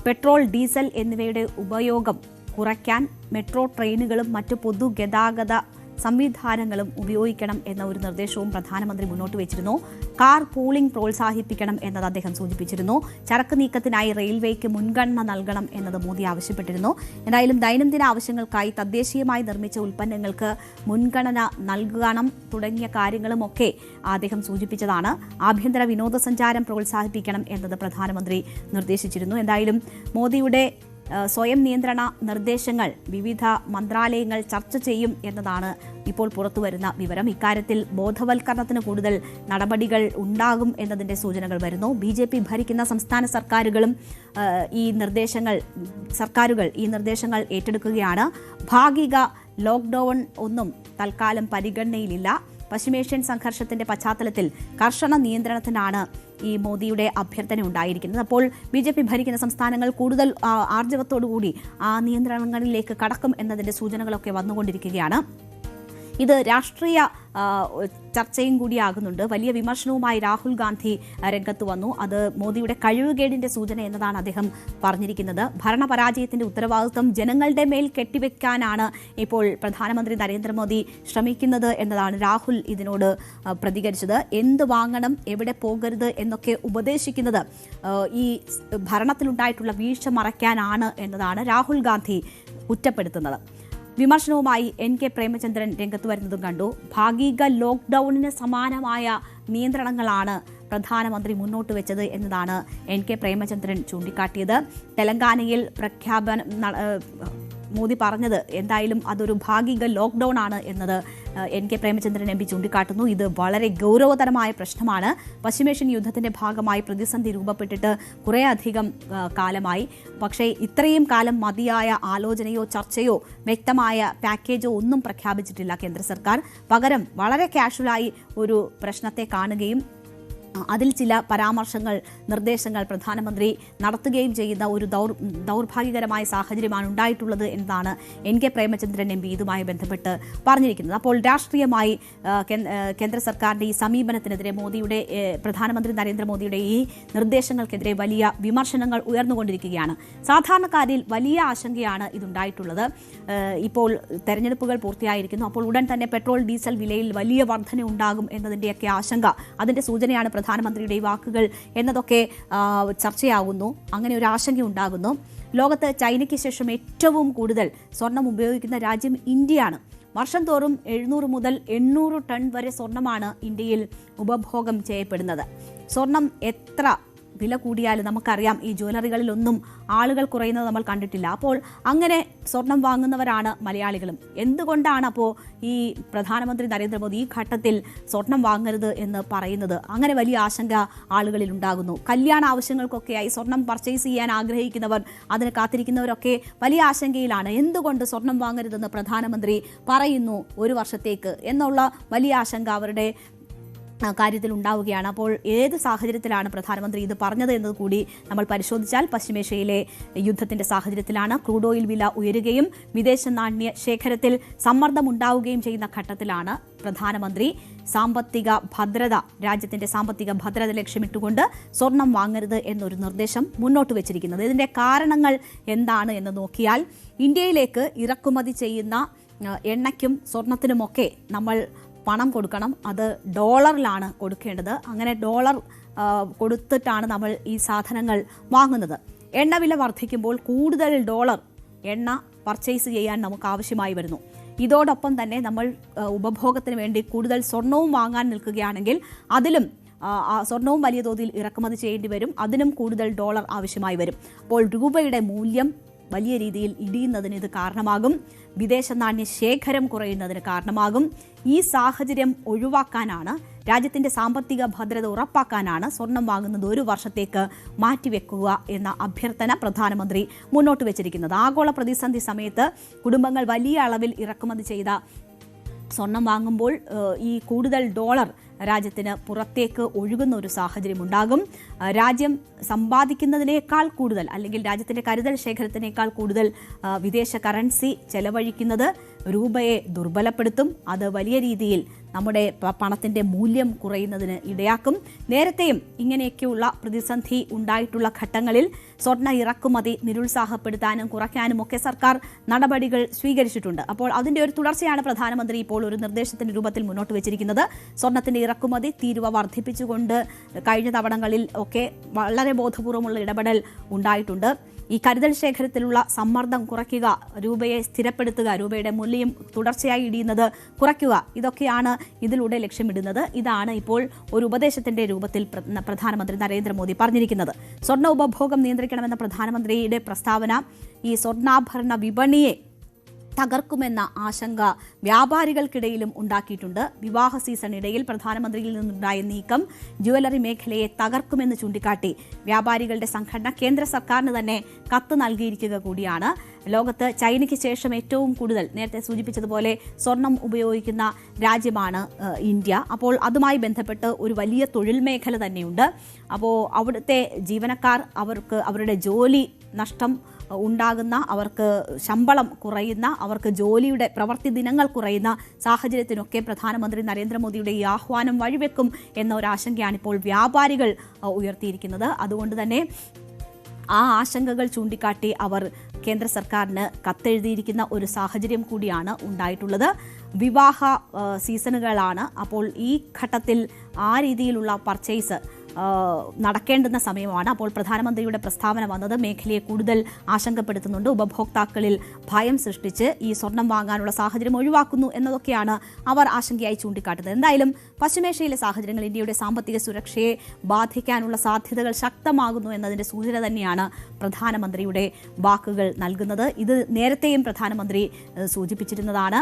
പെട്രോൾ, ഡീസൽ എന്നിവയുടെ ഉപയോഗം കുറയ്ക്കാൻ മെട്രോ ട്രെയിനുകളും മറ്റു പൊതുഗതാഗത സംവിധാനങ്ങളും ഉപയോഗിക്കണം എന്ന ഒരു നിർദ്ദേശവും പ്രധാനമന്ത്രി മുന്നോട്ട് വെച്ചിരുന്നു. കാർ പൂളിംഗ് പ്രോത്സാഹിപ്പിക്കണം എന്നത് അദ്ദേഹം സൂചിപ്പിച്ചിരുന്നു. ചരക്ക് നീക്കത്തിനായി റെയിൽവേക്ക് മുൻഗണന നൽകണം എന്നത് മോദി ആവശ്യപ്പെട്ടിരുന്നു. എന്തായാലും ദൈനംദിന ആവശ്യങ്ങൾക്കായി തദ്ദേശീയമായി നിർമ്മിച്ച ഉൽപ്പന്നങ്ങൾക്ക് മുൻഗണന നൽകണം തുടങ്ങിയ കാര്യങ്ങളുമൊക്കെ അദ്ദേഹം സൂചിപ്പിച്ചതാണ്. ആഭ്യന്തര വിനോദസഞ്ചാരം പ്രോത്സാഹിപ്പിക്കണം എന്നത് പ്രധാനമന്ത്രി നിർദ്ദേശിച്ചിരുന്നു. എന്തായാലും മോദിയുടെ സ്വയം നിയന്ത്രണ നിർദ്ദേശങ്ങൾ വിവിധ മന്ത്രാലയങ്ങൾ ചർച്ച ചെയ്യും എന്നതാണ് ഇപ്പോൾ പുറത്തുവരുന്ന വിവരം. ഇക്കാര്യത്തിൽ ബോധവൽക്കരണത്തിന് കൂടുതൽ നടപടികൾ ഉണ്ടാകും എന്നതിന്റെ സൂചനകൾ വരുന്നു. BJP ഭരിക്കുന്ന സംസ്ഥാന സർക്കാരുകൾ ഈ നിർദ്ദേശങ്ങൾ ഏറ്റെടുക്കുകയാണ്. ഭാഗിക ലോക്ക്ഡൌൺ ഒന്നും തൽക്കാലം പരിഗണനയിലില്ല. പശ്ചിമേഷ്യൻ സംഘർഷത്തിന്റെ പശ്ചാത്തലത്തിൽ കർശന നിയന്ത്രണത്തിനാണ് ഈ മോദിയുടെ അഭ്യർത്ഥന ഉണ്ടായിരിക്കുന്നത്. അപ്പോൾ BJP ഭരിക്കുന്ന സംസ്ഥാനങ്ങൾ കൂടുതൽ ആർജവത്തോടുകൂടി ആ നിയന്ത്രണങ്ങളിലേക്ക് കടക്കും എന്നതിന്റെ സൂചനകളൊക്കെ വന്നുകൊണ്ടിരിക്കുകയാണ്. ഇത് രാഷ്ട്രീയ ചർച്ചയും കൂടിയാകുന്നുണ്ട്. വലിയ വിമർശനവുമായി രാഹുൽ ഗാന്ധി രംഗത്ത് വന്നു. അത് മോദിയുടെ കഴിവുകേടിന്റെ സൂചന എന്നതാണ് അദ്ദേഹം പറഞ്ഞിരിക്കുന്നത്. ഭരണപരാജയത്തിന്റെ ഉത്തരവാദിത്വം ജനങ്ങളുടെ മേൽ കെട്ടിവെക്കാനാണ് ഇപ്പോൾ പ്രധാനമന്ത്രി നരേന്ദ്രമോദി ശ്രമിക്കുന്നത് എന്നതാണ് രാഹുൽ ഇതിനോട് പ്രതികരിച്ചത്. എന്ത് വാങ്ങണം, എവിടെ പോകരുത് എന്നൊക്കെ ഉപദേശിക്കുന്നത് ഈ ഭരണത്തിലുണ്ടായിട്ടുള്ള വീഴ്ച മറയ്ക്കാനാണ് എന്നതാണ് രാഹുൽ ഗാന്ധി കുറ്റപ്പെടുത്തുന്നത്. വിമർശനവുമായി NK പ്രേമചന്ദ്രൻ രംഗത്ത് വരുന്നതും കണ്ടു. ഭാഗിക ലോക്ക്ഡൌണിന് സമാനമായ നിയന്ത്രണങ്ങളാണ് പ്രധാനമന്ത്രി മുന്നോട്ട് വെച്ചത് എന്നതാണ് NK പ്രേമചന്ദ്രൻ ചൂണ്ടിക്കാട്ടിയത്. തെലങ്കാനയിൽ മോദി പറഞ്ഞത് എന്തായാലും അതൊരു ഭാഗിക ലോക്ക്ഡൌൺ ആണ് എന്നത് NK പ്രേമചന്ദ്രൻ MP ചൂണ്ടിക്കാട്ടുന്നു. ഇത് വളരെ ഗൗരവതരമായ പ്രശ്നമാണ്. പശ്ചിമേഷ്യൻ യുദ്ധത്തിന്റെ ഭാഗമായി പ്രതിസന്ധി രൂപപ്പെട്ടിട്ട് കുറേയധികം കാലമായി. പക്ഷേ ഇത്രയും കാലം മതിയായ ആലോചനയോ ചർച്ചയോ വ്യക്തമായ പാക്കേജോ ഒന്നും പ്രഖ്യാപിച്ചിട്ടില്ല കേന്ദ്ര സർക്കാർ. പകരം വളരെ കാഷ്വലായി ഒരു പ്രശ്നത്തെ കാണുകയും അതിൽ ചില പരാമർശങ്ങൾ, നിർദ്ദേശങ്ങൾ പ്രധാനമന്ത്രി നടത്തുകയും ചെയ്യുന്ന ഒരു ദൗർഭാഗ്യകരമായ സാഹചര്യമാണ് ഉണ്ടായിട്ടുള്ളത് എന്നാണ് NK പ്രേമചന്ദ്രൻ MP ഇതുമായി ബന്ധപ്പെട്ട് പറഞ്ഞിരിക്കുന്നത്. അപ്പോൾ രാഷ്ട്രീയമായി കേന്ദ്ര സർക്കാരിന്റെ ഈ സമീപനത്തിനെതിരെ പ്രധാനമന്ത്രി നരേന്ദ്രമോദിയുടെ ഈ നിർദ്ദേശങ്ങൾക്കെതിരെ വലിയ വിമർശനങ്ങൾ ഉയർന്നുകൊണ്ടിരിക്കുകയാണ്. സാധാരണക്കാരിൽ വലിയ ആശങ്കയാണ് ഇതുണ്ടായിട്ടുള്ളത്. ഇപ്പോൾ തെരഞ്ഞെടുപ്പുകൾ പൂർത്തിയായിരിക്കുന്നു. അപ്പോൾ ഉടൻ തന്നെ പെട്രോൾ ഡീസൽ വിലയിൽ വലിയ വർധന ഉണ്ടാകും എന്നതിൻ്റെയൊക്കെ ആശങ്ക, അതിന്റെ സൂചനയാണ് പ്രധാനമന്ത്രിയുടെ ഈ വാക്കുകൾ എന്നതൊക്കെ ചർച്ചയാകുന്നു. അങ്ങനെ ഒരു ആശങ്ക ഉണ്ടാകുന്നു. ലോകത്ത് ചൈനയ്ക്ക് ശേഷം ഏറ്റവും കൂടുതൽ സ്വർണം ഉപയോഗിക്കുന്ന രാജ്യം ഇന്ത്യയാണ്. വർഷം തോറും 700 മുതൽ 800 ടൺ വരെ സ്വർണമാണ് ഇന്ത്യയിൽ ഉപഭോഗം ചെയ്യപ്പെടുന്നത്. സ്വർണം എത്ര വില കൂടിയാലും നമുക്കറിയാം, ഈ ജ്വല്ലറികളിലൊന്നും ആളുകൾ കുറയുന്നത് നമ്മൾ കണ്ടിട്ടില്ല. അപ്പോൾ അങ്ങനെ സ്വർണം വാങ്ങുന്നവരാണ് മലയാളികളും. എന്തുകൊണ്ടാണ് അപ്പോൾ ഈ പ്രധാനമന്ത്രി നരേന്ദ്രമോദി ഈ ഘട്ടത്തിൽ സ്വർണം വാങ്ങരുത് എന്ന് പറയുന്നത്? അങ്ങനെ വലിയ ആശങ്ക ആളുകളിൽ ഉണ്ടാകുന്നു. കല്യാണ ആവശ്യങ്ങൾക്കൊക്കെയായി സ്വർണം പർച്ചേസ് ചെയ്യാൻ ആഗ്രഹിക്കുന്നവർ, അതിന് കാത്തിരിക്കുന്നവരൊക്കെ വലിയ ആശങ്കയിലാണ്. എന്തുകൊണ്ട് സ്വർണം വാങ്ങരുതെന്ന് പ്രധാനമന്ത്രി പറയുന്നു ഒരു വർഷത്തേക്ക് എന്നുള്ള വലിയ ആശങ്ക അവരുടെ കാര്യത്തിൽ ഉണ്ടാവുകയാണ്. അപ്പോൾ ഏത് സാഹചര്യത്തിലാണ് പ്രധാനമന്ത്രി ഇത് പറഞ്ഞത് എന്നത് കൂടി നമ്മൾ പരിശോധിച്ചാൽ പശ്ചിമേഷ്യയിലെ യുദ്ധത്തിന്റെ സാഹചര്യത്തിലാണ്. ക്രൂഡ് ഓയിൽ വില ഉയരുകയും വിദേശ നാണ്യ ശേഖരത്തിൽ സമ്മർദ്ദമുണ്ടാവുകയും ചെയ്യുന്ന ഘട്ടത്തിലാണ് പ്രധാനമന്ത്രി രാജ്യത്തിന്റെ സാമ്പത്തിക ഭദ്രത ലക്ഷ്യമിട്ടുകൊണ്ട് സ്വർണം വാങ്ങരുത് എന്നൊരു നിർദ്ദേശം മുന്നോട്ട് വെച്ചിരിക്കുന്നത്. ഇതിന്റെ കാരണങ്ങൾ എന്താണ് എന്ന് നോക്കിയാൽ, ഇന്ത്യയിലേക്ക് ഇറക്കുമതി ചെയ്യുന്ന എണ്ണയ്ക്കും സ്വർണത്തിനുമൊക്കെ നമ്മൾ പണം കൊടുക്കണം. അത് ഡോളറിലാണ് കൊടുക്കേണ്ടത്. അങ്ങനെ ഡോളർ കൊടുത്തിട്ടാണ് നമ്മൾ ഈ സാധനങ്ങൾ വാങ്ങുന്നത്. എണ്ണവില വർദ്ധിക്കുമ്പോൾ കൂടുതൽ ഡോളർ എണ്ണ പർച്ചേസ് ചെയ്യാൻ നമുക്ക് ആവശ്യമായി വരുന്നു. ഇതോടൊപ്പം തന്നെ നമ്മൾ ഉപഭോഗത്തിന് വേണ്ടി കൂടുതൽ സ്വർണവും വാങ്ങാൻ നിൽക്കുകയാണെങ്കിൽ അതിലും സ്വർണവും വലിയ തോതിൽ ഇറക്കുമതി ചെയ്യേണ്ടി വരും. അതിനും കൂടുതൽ ഡോളർ ആവശ്യമായി വരും. അപ്പോൾ രൂപയുടെ മൂല്യം വലിയ രീതിയിൽ ഇടിയുന്നതിന് ഇത് കാരണമാകും. വിദേശ നാണ്യ ശേഖരം കുറയുന്നതിന് കാരണമാകും. ഈ സാഹചര്യം ഒഴിവാക്കാനാണ്, രാജ്യത്തിന്റെ സാമ്പത്തിക ഭദ്രത ഉറപ്പാക്കാനാണ് സ്വർണം വാങ്ങുന്നത് ഒരു വർഷത്തേക്ക് മാറ്റിവെക്കുക എന്ന അഭ്യർത്ഥന പ്രധാനമന്ത്രി മുന്നോട്ട് വെച്ചിരിക്കുന്നത്. ആഗോള പ്രതിസന്ധി സമയത്ത് കുടുംബങ്ങൾ വലിയ അളവിൽ ഇറക്കുമതി ചെയ്ത സ്വർണം വാങ്ങുമ്പോൾ ഈ കൂടുതൽ ഡോളർ രാജ്യത്തിന് പുറത്തേക്ക് ഒഴുകുന്ന ഒരു സാഹചര്യം ഉണ്ടാകും. രാജ്യം സമ്പാദിക്കുന്നതിനേക്കാൾ കൂടുതൽ, അല്ലെങ്കിൽ രാജ്യത്തിന്റെ കരുതൽ ശേഖരത്തിനേക്കാൾ കൂടുതൽ വിദേശ കറൻസി ചെലവഴിക്കുന്നത് രൂപയെ ദുർബലപ്പെടുത്തും. അത് വലിയ രീതിയിൽ നമ്മുടെ പണത്തിന്റെ മൂല്യം കുറയുന്നതിന് ഇടയാക്കും. നേരത്തെയും ഇങ്ങനെയൊക്കെയുള്ള പ്രതിസന്ധി ഉണ്ടായിട്ടുള്ള ഘട്ടങ്ങളിൽ സ്വർണ്ണ ഇറക്കുമതി നിരുത്സാഹപ്പെടുത്താനും കുറയ്ക്കാനും ഒക്കെ സർക്കാർ നടപടികൾ സ്വീകരിച്ചിട്ടുണ്ട്. അപ്പോൾ അതിന്റെ ഒരു തുടർച്ചയാണ് പ്രധാനമന്ത്രി ഇപ്പോൾ ഒരു നിർദ്ദേശത്തിന്റെ രൂപത്തിൽ മുന്നോട്ട് വെച്ചിരിക്കുന്നത്. സ്വർണത്തിന്റെ ഇറക്കുമതി തീരുവ വർദ്ധിപ്പിച്ചുകൊണ്ട് കഴിഞ്ഞ തവണകളിൽ ഒക്കെ വളരെ ബോധപൂർവമുള്ള ഇടപെടൽ ഉണ്ടായിട്ടുണ്ട്. ഈ കരുതൽ ശേഖരത്തിലുള്ള സമ്മർദ്ദം കുറയ്ക്കുക, രൂപയെ സ്ഥിരപ്പെടുത്തുക, രൂപയുടെ മൂല്യം തുടർച്ചയായി ഇടിയുന്നത് കുറയ്ക്കുക, ഇതൊക്കെയാണ് ഇതിലൂടെ ലക്ഷ്യമിടുന്നത്. ഇതാണ് ഇപ്പോൾ ഒരു ഉപദേശത്തിന്റെ രൂപത്തിൽ പ്രധാനമന്ത്രി നരേന്ദ്രമോദി പറഞ്ഞിരിക്കുന്നത്. സ്വർണ്ണ ഉപഭോഗം നിയന്ത്രിക്കണമെന്ന പ്രധാനമന്ത്രിയുടെ പ്രസ്താവന ഈ സ്വർണ്ണാഭരണ വിപണിയെ തകർക്കുമെന്ന ആശങ്ക വ്യാപാരികൾക്കിടയിലും ഉണ്ടാക്കിയിട്ടുണ്ട്. വിവാഹ സീസണിടയിൽ പ്രധാനമന്ത്രിയിൽ നിന്നുണ്ടായ നീക്കം ജ്വല്ലറി മേഖലയെ തകർക്കുമെന്ന് ചൂണ്ടിക്കാട്ടി വ്യാപാരികളുടെ സംഘടന കേന്ദ്ര സർക്കാരിന് തന്നെ കത്ത് നൽകിയിരിക്കുക കൂടിയാണ്. ലോകത്ത് ചൈനയ്ക്ക് ശേഷം ഏറ്റവും കൂടുതൽ, നേരത്തെ സൂചിപ്പിച്ചതുപോലെ, സ്വർണം ഉപയോഗിക്കുന്ന രാജ്യമാണ് ഇന്ത്യ. അപ്പോൾ അതുമായി ബന്ധപ്പെട്ട് ഒരു വലിയ തൊഴിൽ മേഖല തന്നെയുണ്ട്. അപ്പോൾ അവിടുത്തെ ജീവനക്കാർ, അവർക്ക് അവരുടെ ജോലി നഷ്ടം ഉണ്ടാകുന്ന, അവർക്ക് ശമ്പളം കുറയുന്ന, അവർക്ക് ജോലിയുടെ പ്രവൃത്തി ദിനങ്ങൾ കുറയുന്ന സാഹചര്യത്തിനൊക്കെ പ്രധാനമന്ത്രി നരേന്ദ്രമോദിയുടെ ഈ ആഹ്വാനം വഴിവെക്കും എന്ന ഒരു ആശങ്കയാണ് ഇപ്പോൾ വ്യാപാരികൾ ഉയർത്തിയിരിക്കുന്നത്. അതുകൊണ്ട് തന്നെ ആ ആശങ്കകൾ ചൂണ്ടിക്കാട്ടി അവർ കേന്ദ്ര സർക്കാരിന് കത്തെഴുതിയിരിക്കുന്ന ഒരു സാഹചര്യം കൂടിയാണ് ഉണ്ടായിട്ടുള്ളത്. വിവാഹ സീസണുകളാണ്. അപ്പോൾ ഈ ഘട്ടത്തിൽ ആ രീതിയിലുള്ള പർച്ചേസ് നടക്കേണ്ടുന്ന സമയമാണ്. അപ്പോൾ പ്രധാനമന്ത്രിയുടെ പ്രസ്താവന വന്നത് മേഖലയെ കൂടുതൽ ആശങ്കപ്പെടുത്തുന്നുണ്ട്. ഉപഭോക്താക്കളിൽ ഭയം സൃഷ്ടിച്ച് ഈ സ്വർണം വാങ്ങാനുള്ള സാഹചര്യം ഒഴിവാക്കുന്നു എന്നതൊക്കെയാണ് അവർ ആശങ്കയായി ചൂണ്ടിക്കാട്ടുന്നത്. എന്തായാലും പശ്ചിമേഷ്യയിലെ സാഹചര്യങ്ങൾ ഇന്ത്യയുടെ സാമ്പത്തിക സുരക്ഷയെ ബാധിക്കാനുള്ള സാധ്യതകൾ ശക്തമാകുന്നു എന്നതിന്റെ സൂചന തന്നെയാണ് പ്രധാനമന്ത്രിയുടെ വാക്കുകൾ നൽകുന്നത്. ഇത് നേരത്തെയും പ്രധാനമന്ത്രി സൂചിപ്പിച്ചിരുന്നതാണ്.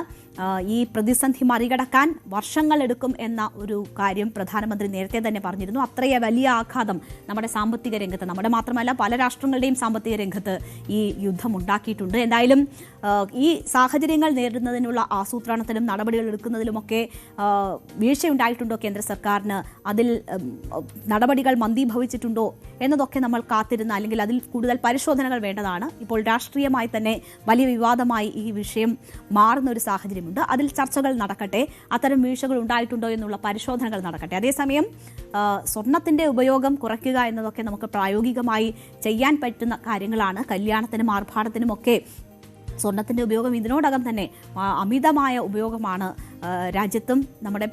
ഈ പ്രതിസന്ധി മറികടക്കാൻ വർഷങ്ങളെടുക്കും എന്ന ഒരു കാര്യം പ്രധാനമന്ത്രി നേരത്തെ തന്നെ പറഞ്ഞിരുന്നു. അത്രയും വലിയ ആഘാതം നമ്മുടെ സാമ്പത്തിക രംഗത്ത്, നമ്മുടെ മാത്രമല്ല പല രാഷ്ട്രങ്ങളുടെയും സാമ്പത്തിക രംഗത്ത് ഈ യുദ്ധം ഉണ്ടാക്കിയിട്ടുണ്ട്. എന്തായാലും ഈ സാഹചര്യങ്ങൾ നേരിടുന്നതിനുള്ള ആസൂത്രണത്തിലും നടപടികൾ എടുക്കുന്നതിലുമൊക്കെ വീഴ്ചയുണ്ടായിട്ടുണ്ടോ കേന്ദ്ര സർക്കാരിന്, അതിൽ നടപടികൾ മന്ദീഭവിച്ചിട്ടുണ്ടോ എന്നതൊക്കെ നമ്മൾ കാത്തിരുന്ന, അല്ലെങ്കിൽ അതിൽ കൂടുതൽ പരിശോധനകൾ വേണ്ടതാണ്. ഇപ്പോൾ രാഷ്ട്രീയമായി തന്നെ വലിയ വിവാദമായി ഈ വിഷയം മാറുന്ന ഒരു സാഹചര്യമുണ്ട്. അതിൽ ചർച്ചകൾ നടക്കട്ടെ, അത്തരം വീഴ്ചകൾ ഉണ്ടായിട്ടുണ്ടോ എന്നുള്ള പരിശോധനകൾ നടക്കട്ടെ. അതേസമയം സ്വർണത്തിന്റെ ഉപയോഗം കുറയ്ക്കുക എന്നതൊക്കെ നമുക്ക് പ്രായോഗികമായി ചെയ്യാൻ പറ്റുന്ന കാര്യങ്ങളാണ്. കല്യാണത്തിനും ആർഭാടത്തിനുമൊക്കെ സ്വർണത്തിന്റെ ഉപയോഗം ഇതിനോടകം തന്നെ അമിതമായ ഉപയോഗമാണ് രാജ്യത്തും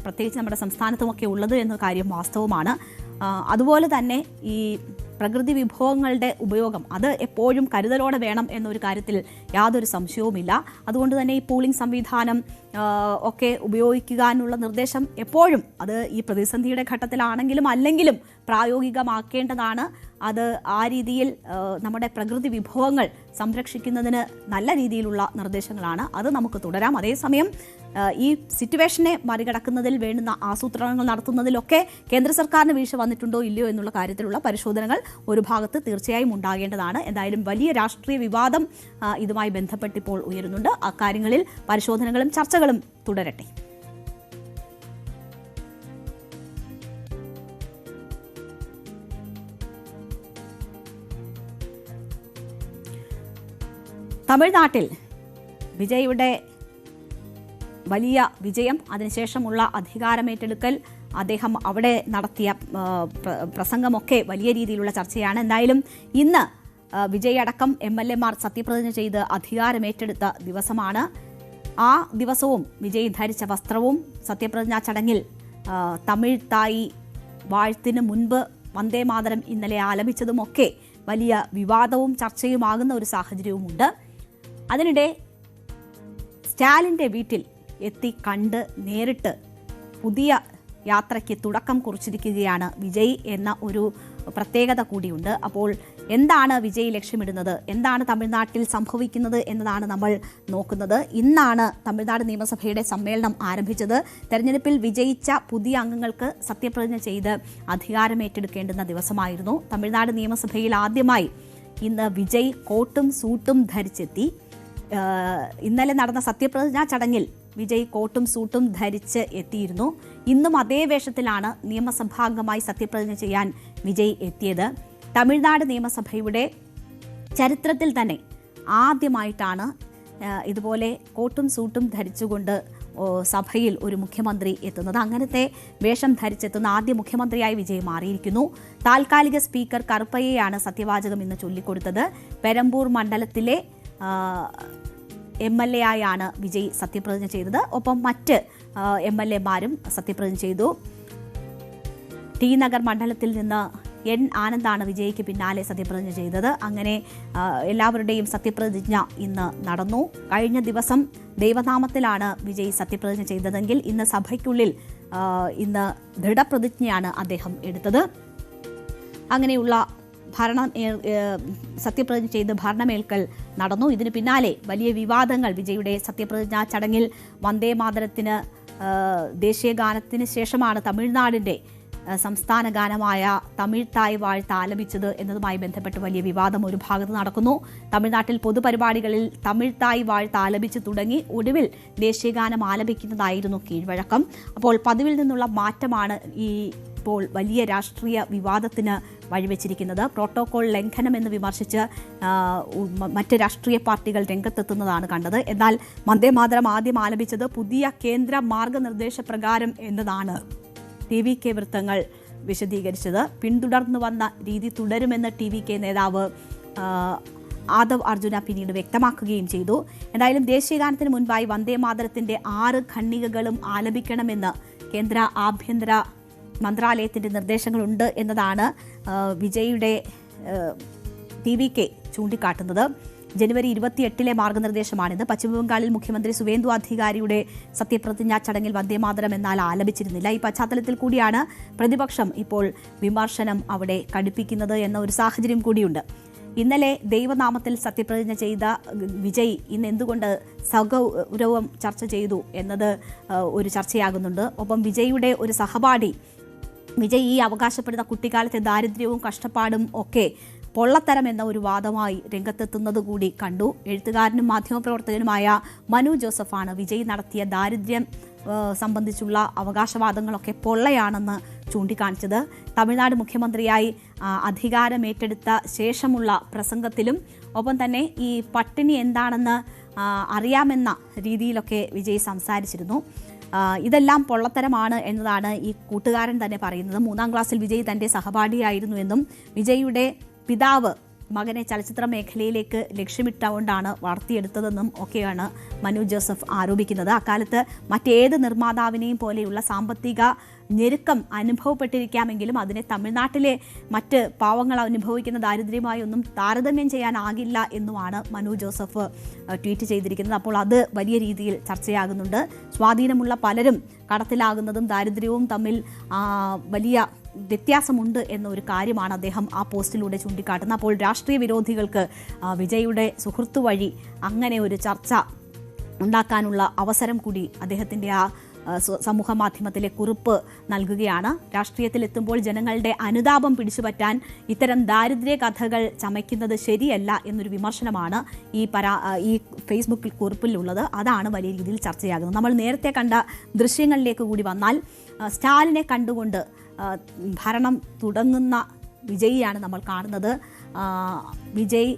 പ്രത്യേകിച്ച് നമ്മുടെ സംസ്ഥാനത്തുമൊക്കെ ഉള്ളത് എന്ന കാര്യം വാസ്തവമാണ്. അതുപോലെ തന്നെ ഈ പ്രകൃതി വിഭവങ്ങളുടെ ഉപയോഗം അത് എപ്പോഴും കരുതലോടെ വേണം എന്നൊരു കാര്യത്തിൽ യാതൊരു സംശയവുമില്ല. അതുകൊണ്ട് തന്നെ ഈ പൂളിംഗ് സംവിധാനം ഒക്കെ ഉപയോഗിക്കാനുള്ള നിർദ്ദേശം എപ്പോഴും അത് ഈ പ്രതിസന്ധിയുടെ ഘട്ടത്തിലാണെങ്കിലും അല്ലെങ്കിലും പ്രായോഗികമാക്കേണ്ടതാണ്. അത് ആ രീതിയിൽ നമ്മുടെ പ്രകൃതി വിഭവങ്ങൾ സംരക്ഷിക്കുന്നതിന് നല്ല രീതിയിലുള്ള നിർദ്ദേശങ്ങളാണ്. അത് നമുക്ക് തുടരാം. അതേസമയം ഈ സിറ്റുവേഷനെ മറികടക്കുന്നതിൽ വേണ്ടുന്ന ആസൂത്രണങ്ങൾ നടത്തുന്നതിലൊക്കെ കേന്ദ്ര സർക്കാരിന് വീഴ്ച വന്നിട്ടുണ്ടോ ഇല്ലയോ എന്നുള്ള കാര്യത്തിലുള്ള പരിശോധനകൾ ഒരു ഭാഗത്ത് തീർച്ചയായും ഉണ്ടാകേണ്ടതാണ്. എന്തായാലും വലിയ രാഷ്ട്രീയ വിവാദം ഇതുമായി ബന്ധപ്പെട്ടിപ്പോൾ ഉയരുന്നുണ്ട്. അക്കാര്യങ്ങളിൽ പരിശോധനകളും ചർച്ചകളും തുടരട്ടെ. തമിഴ്നാട്ടിൽ വിജയുടെ വലിയ വിജയം, അതിനുശേഷമുള്ള അധികാരമേറ്റെടുക്കൽ, അദ്ദേഹം അവിടെ നടത്തിയ പ്രസംഗമൊക്കെ വലിയ രീതിയിലുള്ള ചർച്ചയാണ്. എന്തായാലും ഇന്ന് വിജയ് അടക്കം MLA-മാർ സത്യപ്രതിജ്ഞ ചെയ്ത് അധികാരമേറ്റെടുത്ത ദിവസമാണ്. ആ ദിവസവും വിജയ് ധരിച്ച വസ്ത്രവും സത്യപ്രതിജ്ഞാ ചടങ്ങിൽ തമിഴ് തായി വാഴ്ത്തിന് മുൻപ് വന്ദേ മാതരം ഇന്നലെ ആലപിച്ചതുമൊക്കെ വലിയ വിവാദവും ചർച്ചയുമാകുന്ന ഒരു സാഹചര്യവുമുണ്ട്. അതിനിടെ സ്റ്റാലിൻ്റെ വീട്ടിൽ എത്തി കണ്ട് നേരിട്ട് പുതിയ യാത്രയ്ക്ക് തുടക്കം കുറിച്ചിരിക്കുകയാണ് വിജയ് എന്ന ഒരു പ്രത്യേകത കൂടിയുണ്ട്. അപ്പോൾ എന്താണ് വിജയ് ലക്ഷ്യമിടുന്നത്, എന്താണ് തമിഴ്നാട്ടിൽ സംഭവിക്കുന്നത് എന്നതാണ് നമ്മൾ നോക്കുന്നത്. ഇന്നാണ് തമിഴ്നാട് നിയമസഭയുടെ സമ്മേളനം ആരംഭിച്ചത്. തെരഞ്ഞെടുപ്പിൽ വിജയിച്ച പുതിയ അംഗങ്ങൾക്ക് സത്യപ്രതിജ്ഞ ചെയ്ത് അധികാരമേറ്റെടുക്കേണ്ടുന്ന ദിവസമായിരുന്നു. തമിഴ്നാട് നിയമസഭയിൽ ആദ്യമായി ഇന്ന് വിജയ് കോട്ടും സൂട്ടും ധരിച്ചെത്തി. ഇന്നലെ നടന്ന സത്യപ്രതിജ്ഞാ ചടങ്ങിൽ വിജയ് കോട്ടും സൂട്ടും ധരിച്ച് എത്തിയിരുന്നു. ഇന്നും അതേ വേഷത്തിലാണ് നിയമസഭാംഗമായി സത്യപ്രതിജ്ഞ ചെയ്യാൻ വിജയ് എത്തിയത്. തമിഴ്നാട് നിയമസഭയുടെ ചരിത്രത്തിൽ തന്നെ ആദ്യമായിട്ടാണ് ഇതുപോലെ കോട്ടും സൂട്ടും ധരിച്ചുകൊണ്ട് സഭയിൽ ഒരു മുഖ്യമന്ത്രി എത്തുന്നത്. അങ്ങനത്തെ വേഷം ധരിച്ചെത്തുന്ന ആദ്യ മുഖ്യമന്ത്രിയായി വിജയ് മാറിയിരിക്കുന്നു. താൽക്കാലിക സ്പീക്കർ കറുപ്പയ്യയാണ് സത്യവാചകം ഇന്ന് ചൊല്ലിക്കൊടുത്തത്. പെരമ്പൂർ മണ്ഡലത്തിലെ MLA ആയാണ് വിജയ് സത്യപ്രതിജ്ഞ ചെയ്തത്. ഒപ്പം മറ്റ് MLA-മാരും സത്യപ്രതിജ്ഞ ചെയ്തു. ടി നഗർ മണ്ഡലത്തിൽ നിന്ന് N ആനന്ദാണ് വിജയ്ക്ക് പിന്നാലെ സത്യപ്രതിജ്ഞ ചെയ്തത്. അങ്ങനെ എല്ലാവരുടെയും സത്യപ്രതിജ്ഞ ഇന്ന് നടന്നു. കഴിഞ്ഞ ദിവസം ദൈവനാമത്തിലാണ് വിജയ് സത്യപ്രതിജ്ഞ ചെയ്തതെങ്കിൽ ഇന്ന് സഭയ്ക്കുള്ളിൽ ഇന്ന് ദൃഢപ്രതിജ്ഞയാണ് അദ്ദേഹം എടുത്തത്. അങ്ങനെയുള്ള സത്യപ്രതിജ്ഞ ചെയ്ത് ഭരണമേൽക്കൽ നടന്നു. ഇതിന് പിന്നാലെ വലിയ വിവാദങ്ങൾ വിജയുടെ സത്യപ്രതിജ്ഞാ ചടങ്ങിൽ വന്ദേ മാതരത്തിന് ദേശീയ ഗാനത്തിന് ശേഷമാണ് തമിഴ്നാടിൻ്റെ സംസ്ഥാന ഗാനമായ തമിഴ് തായ് വാഴ്ത്ത് ആലപിച്ചത് എന്നതുമായി ബന്ധപ്പെട്ട് വലിയ വിവാദം ഒരു ഭാഗത്ത് നടക്കുന്നു. തമിഴ്നാട്ടിൽ പൊതുപരിപാടികളിൽ തമിഴ് തായ് വാഴ്ത്ത് ആലപിച്ച് തുടങ്ങി ഒടുവിൽ ദേശീയഗാനം ആലപിക്കുന്നതായിരുന്നു കീഴ്വഴക്കം. അപ്പോൾ പതിവിൽ നിന്നുള്ള മാറ്റമാണ് ഇപ്പോൾ വലിയ രാഷ്ട്രീയ വിവാദത്തിന് വഴിവെച്ചിരിക്കുന്നത്. പ്രോട്ടോകോൾ ലംഘനമെന്ന് വിമർശിച്ച് മറ്റ് രാഷ്ട്രീയ പാർട്ടികൾ രംഗത്തെത്തുന്നതാണ് കണ്ടത്. എന്നാൽ വന്ദേമാതരം ആദ്യം ആലപിച്ചത് പുതിയ കേന്ദ്ര മാർഗനിർദ്ദേശപ്രകാരം എന്നതാണ് TVK വൃത്തങ്ങൾ വിശദീകരിച്ചത്. പിന്തുടർന്നു വന്ന രീതി തുടരുമെന്ന് TVK നേതാവ് ആദവ് അർജുന പിന്നീട് വ്യക്തമാക്കുകയും ചെയ്തു. എന്തായാലും ദേശീയഗാനത്തിന് മുൻപായി വന്ദേമാതരത്തിന്റെ 6 ഖണ്ഡികകളും ആലപിക്കണമെന്ന് കേന്ദ്ര ആഭ്യന്തര മന്ത്രാലയത്തിൻ്റെ നിർദ്ദേശങ്ങളുണ്ട് എന്നതാണ് വിജയുടെ TVK ചൂണ്ടിക്കാട്ടുന്നത്. ജനുവരി 28 മാർഗനിർദ്ദേശമാണിത്. പശ്ചിമബംഗാളിൽ മുഖ്യമന്ത്രി സുവേന്ദു അധികാരിയുടെ സത്യപ്രതിജ്ഞാ ചടങ്ങിൽ വന്ദേമാതരം എന്നാൽ ആലപിച്ചിരുന്നില്ല. ഈ പശ്ചാത്തലത്തിൽ കൂടിയാണ് പ്രതിപക്ഷം ഇപ്പോൾ വിമർശനം അവിടെ കടുപ്പിക്കുന്നത് എന്ന ഒരു സാഹചര്യം കൂടിയുണ്ട്. ഇന്നലെ ദൈവനാമത്തിൽ സത്യപ്രതിജ്ഞ ചെയ്ത വിജയ് ഇന്ന് എന്തുകൊണ്ട് സഗൗരവം ചർച്ച ചെയ്തു എന്നത് ഒരു ചർച്ചയാകുന്നുണ്ട്. ഒപ്പം വിജയുടെ ഒരു സഹപാഠി വിജയ് ഈ അവകാശപ്പെടുന്ന കുട്ടിക്കാലത്തെ ദാരിദ്ര്യവും കഷ്ടപ്പാടും ഒക്കെ പൊള്ളത്തരം എന്ന ഒരു വാദമായി രംഗത്തെത്തുന്നത് കൂടി കണ്ടു. എഴുത്തുകാരനും മാധ്യമപ്രവർത്തകനുമായ മനു ജോസഫാണ് വിജയ് നടത്തിയ ദാരിദ്ര്യം സംബന്ധിച്ചുള്ള അവകാശവാദങ്ങളൊക്കെ പൊള്ളയാണെന്ന് ചൂണ്ടിക്കാണിച്ചത്. തമിഴ്നാട് മുഖ്യമന്ത്രിയായി അധികാരമേറ്റെടുത്ത ശേഷമുള്ള പ്രസംഗത്തിലും ഒപ്പം തന്നെ ഈ പട്ടിണി എന്താണെന്ന് അറിയാമെന്ന രീതിയിലൊക്കെ വിജയ് സംസാരിച്ചിരുന്നു. ഇതെല്ലാം പൊള്ളത്തരമാണ് എന്നതാണ് ഈ കൂട്ടുകാരൻ തന്നെ പറയുന്നത്. 3ാം ക്ലാസ്സിൽ വിജയ് തൻ്റെ സഹപാഠിയായിരുന്നു എന്നും വിജയുടെ പിതാവ് മകനെ ചലച്ചിത്ര മേഖലയിലേക്ക് ലക്ഷ്യമിട്ടുകൊണ്ടാണ് വളർത്തിയെടുത്തതെന്നും ഒക്കെയാണ് മനു ജോസഫ് ആരോപിക്കുന്നത്. അക്കാലത്ത് മറ്റേത് നിർമ്മാതാവിനെയും പോലെയുള്ള സാമ്പത്തിക ഞെരുക്കം അനുഭവപ്പെട്ടിരിക്കാമെങ്കിലും അതിനെ തമിഴ്നാട്ടിലെ മറ്റ് പാവങ്ങൾ അനുഭവിക്കുന്ന ദാരിദ്ര്യമായി ഒന്നും താരതമ്യം ചെയ്യാനാകില്ല എന്നുമാണ് മനു ജോസഫ് ട്വീറ്റ് ചെയ്തിരിക്കുന്നത്. അപ്പോൾ അത് വലിയ രീതിയിൽ ചർച്ചയാകുന്നുണ്ട്. സ്വാധീനമുള്ള പലരും കടത്തിലാകുന്നതും ദാരിദ്ര്യവും തമ്മിൽ വലിയ വ്യത്യാസമുണ്ട് എന്ന ഒരു കാര്യമാണ് അദ്ദേഹം ആ പോസ്റ്റിലൂടെ ചൂണ്ടിക്കാട്ടുന്നത്. അപ്പോൾ രാഷ്ട്രീയ വിരോധികൾക്ക് വിജയുടെ സുഹൃത്തു വഴി അങ്ങനെ ഒരു ചർച്ച ഉണ്ടാക്കാനുള്ള അവസരം കൂടി അദ്ദേഹത്തിൻ്റെ ആ സമൂഹ മാധ്യമത്തിലെ കുറിപ്പ് നൽകുകയാണ്. രാഷ്ട്രീയത്തിലെത്തുമ്പോൾ ജനങ്ങളുടെ അനുതാപം പിടിച്ചുപറ്റാൻ ഇത്തരം ദാരിദ്ര്യ കഥകൾ ചമയ്ക്കുന്നത് ശരിയല്ല എന്നൊരു വിമർശനമാണ് ഈ ഫേസ്ബുക്കിൽ കുറിപ്പിലുള്ളത്. അതാണ് വലിയ രീതിയിൽ ചർച്ചയാകുന്നത്. നമ്മൾ നേരത്തെ കണ്ട ദൃശ്യങ്ങളിലേക്ക് കൂടി വന്നാൽ സ്റ്റാലിനെ കണ്ടുകൊണ്ട് ഭരണം തുടങ്ങുന്ന വിജയിയാണ് നമ്മൾ കാണുന്നത്. വിജയ്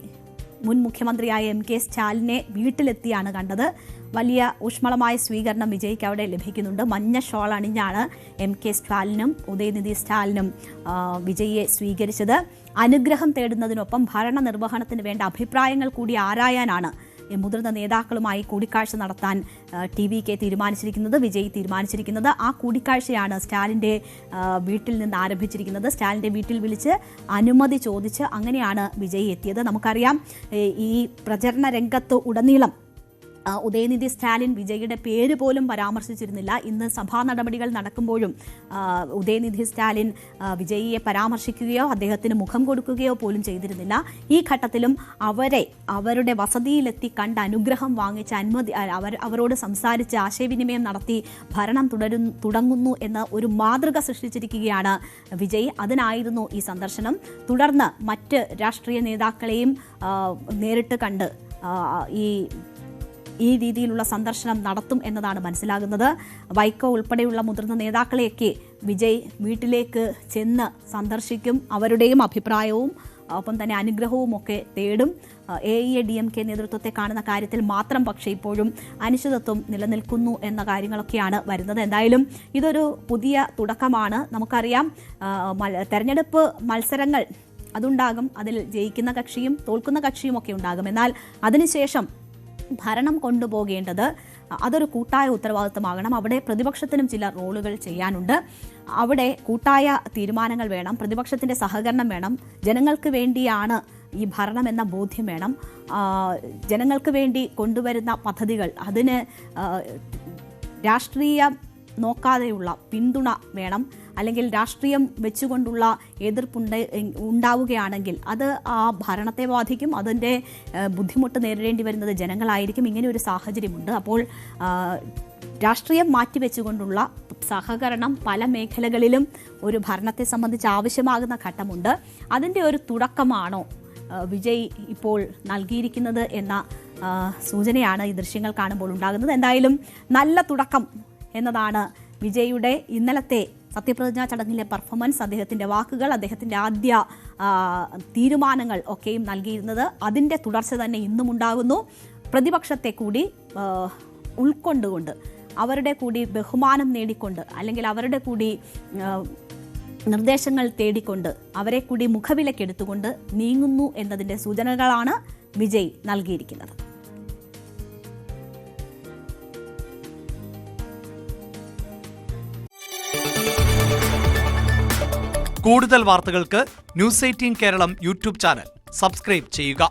മുൻ മുഖ്യമന്ത്രിയായ MK സ്റ്റാലിനെ വീട്ടിലെത്തിയാണ് കണ്ടത്. വലിയ ഊഷ്മളമായ സ്വീകരണം വിജയ്ക്ക് അവിടെ ലഭിക്കുന്നുണ്ട്. മഞ്ഞ ഷോൾ അണിഞ്ഞാണ് MK സ്റ്റാലിനും ഉദയനിധി സ്റ്റാലിനും വിജയിയെ സ്വീകരിച്ചത്. അനുഗ്രഹം തേടുന്നതിനൊപ്പം ഭരണ നിർവഹണത്തിന് വേണ്ട അഭിപ്രായങ്ങൾ കൂടി ആരായാനാണ് മുതിർന്ന നേതാക്കളുമായി കൂടിക്കാഴ്ച നടത്താൻ TVK തീരുമാനിച്ചിരിക്കുന്നത്, വിജയ് തീരുമാനിച്ചിരിക്കുന്നത്. ആ കൂടിക്കാഴ്ചയാണ് സ്റ്റാലിൻ്റെ വീട്ടിൽ നിന്ന് ആരംഭിച്ചിരിക്കുന്നത്. സ്റ്റാലിൻ്റെ വീട്ടിൽ വിളിച്ച് അനുമതി ചോദിച്ച് അങ്ങനെയാണ് വിജയ് എത്തിയത്. നമുക്കറിയാം ഈ പ്രചരണ രംഗത്ത് ഉടനീളം ഉദയനിധി സ്റ്റാലിൻ വിജയുടെ പേര് പോലും പരാമർശിച്ചിരുന്നില്ല. ഇന്ന് സഭാ നടപടികൾ നടക്കുമ്പോഴും ഉദയനിധി സ്റ്റാലിൻ വിജയിയെ പരാമർശിക്കുകയോ അദ്ദേഹത്തിന് മുഖം കൊടുക്കുകയോ പോലും ചെയ്തിരുന്നില്ല. ഈ ഘട്ടത്തിലും അവരുടെ വസതിയിലെത്തി കണ്ട് അനുഗ്രഹം വാങ്ങിച്ച് അവരോട് സംസാരിച്ച് ആശയവിനിമയം നടത്തി ഭരണം തുടങ്ങുന്നു എന്ന ഒരു മാതൃക സൃഷ്ടിച്ചിരിക്കുകയാണ് വിജയ്. അതിനായിരുന്നു ഈ സന്ദർശനം. തുടർന്ന് മറ്റ് രാഷ്ട്രീയ നേതാക്കളെയും നേരിട്ട് കണ്ട് ഈ രീതിയിലുള്ള സന്ദർശനം നടത്തും എന്നതാണ് മനസ്സിലാകുന്നത്. വൈക്കോ ഉൾപ്പെടെയുള്ള മുതിർന്ന നേതാക്കളെയൊക്കെ വിജയ് വീട്ടിലേക്ക് ചെന്ന് സന്ദർശിക്കും. അവരുടെയും അഭിപ്രായവും ഒപ്പം തന്നെ അനുഗ്രഹവും ഒക്കെ തേടും. AIADMK നേതൃത്വത്തെ കാണുന്ന കാര്യത്തിൽ മാത്രം പക്ഷേ ഇപ്പോഴും അനിശ്ചിതത്വം നിലനിൽക്കുന്നു എന്ന കാര്യങ്ങളൊക്കെയാണ് വരുന്നത്. എന്തായാലും ഇതൊരു പുതിയ തുടക്കമാണ്. നമുക്കറിയാം തെരഞ്ഞെടുപ്പ് മത്സരങ്ങൾ അതുണ്ടാകും. അതിൽ ജയിക്കുന്ന കക്ഷിയും തോൽക്കുന്ന കക്ഷിയും ഒക്കെ ഉണ്ടാകും. എന്നാൽ അതിനുശേഷം ഭരണം കൊണ്ടുപോകേണ്ടത് അതൊരു കൂട്ടായ ഉത്തരവാദിത്തമാകണം. അവിടെ പ്രതിപക്ഷത്തിനും ചില റോളുകൾ ചെയ്യാനുണ്ട്. അവിടെ കൂട്ടായ തീരുമാനങ്ങൾ വേണം, പ്രതിപക്ഷത്തിൻ്റെ സഹകരണം വേണം. ജനങ്ങൾക്ക് വേണ്ടിയാണ് ഈ ഭരണം എന്ന ബോധ്യം വേണം. ജനങ്ങൾക്ക് വേണ്ടി കൊണ്ടുവരുന്ന പദ്ധതികൾ അതിന് രാഷ്ട്രീയം നോക്കാതെയുള്ള പിന്തുണ വേണം. അല്ലെങ്കിൽ രാഷ്ട്രീയം വെച്ചുകൊണ്ടുള്ള ഉണ്ടാവുകയാണെങ്കിൽ അത് ആ ഭരണത്തെ ബാധിക്കും. അതിൻ്റെ ബുദ്ധിമുട്ട് നേരിടേണ്ടി വരുന്നത് ജനങ്ങളായിരിക്കും. ഇങ്ങനെ ഒരു സാഹചര്യമുണ്ട്. അപ്പോൾ രാഷ്ട്രീയം മാറ്റിവെച്ചുകൊണ്ടുള്ള സഹകരണം പല മേഖലകളിലും ഒരു ഭരണത്തെ സംബന്ധിച്ച് ആവശ്യമാകുന്ന ഘട്ടമുണ്ട്. അതിൻ്റെ ഒരു തുടക്കമാണോ വിജയ് ഇപ്പോൾ നൽകിയിരിക്കുന്നത് എന്ന സൂചനയാണ് ഈ ദൃശ്യങ്ങൾ കാണുമ്പോൾ ഉണ്ടാകുന്നത്. എന്തായാലും നല്ല തുടക്കം എന്നതാണ് വിജയുടെ ഇന്നലത്തെ സത്യപ്രതിജ്ഞാ ചടങ്ങിലെ പെർഫോമൻസ്, അദ്ദേഹത്തിൻ്റെ വാക്കുകൾ, അദ്ദേഹത്തിൻ്റെ ആദ്യ തീരുമാനങ്ങൾ ഒക്കെയും നൽകിയിരുന്നത്. അതിൻ്റെ തുടർച്ച തന്നെ ഇന്നും ഉണ്ടാകുന്നു. പ്രതിപക്ഷത്തെ കൂടി ഉൾക്കൊണ്ടുകൊണ്ട്, അവരുടെ കൂടി ബഹുമാനം നേടിക്കൊണ്ട്, അല്ലെങ്കിൽ അവരുടെ കൂടി നിർദ്ദേശങ്ങൾ തേടിക്കൊണ്ട്, അവരെ കൂടി മുഖവിലക്കെടുത്തുകൊണ്ട് നീങ്ങുന്നു എന്നതിൻ്റെ സൂചനകളാണ് വിജയ് നൽകിയിരിക്കുന്നത്. കൂടുതൽ വാർത്തകൾക്ക് news 18 Keralam YouTube channel subscribe ചെയ്യുക.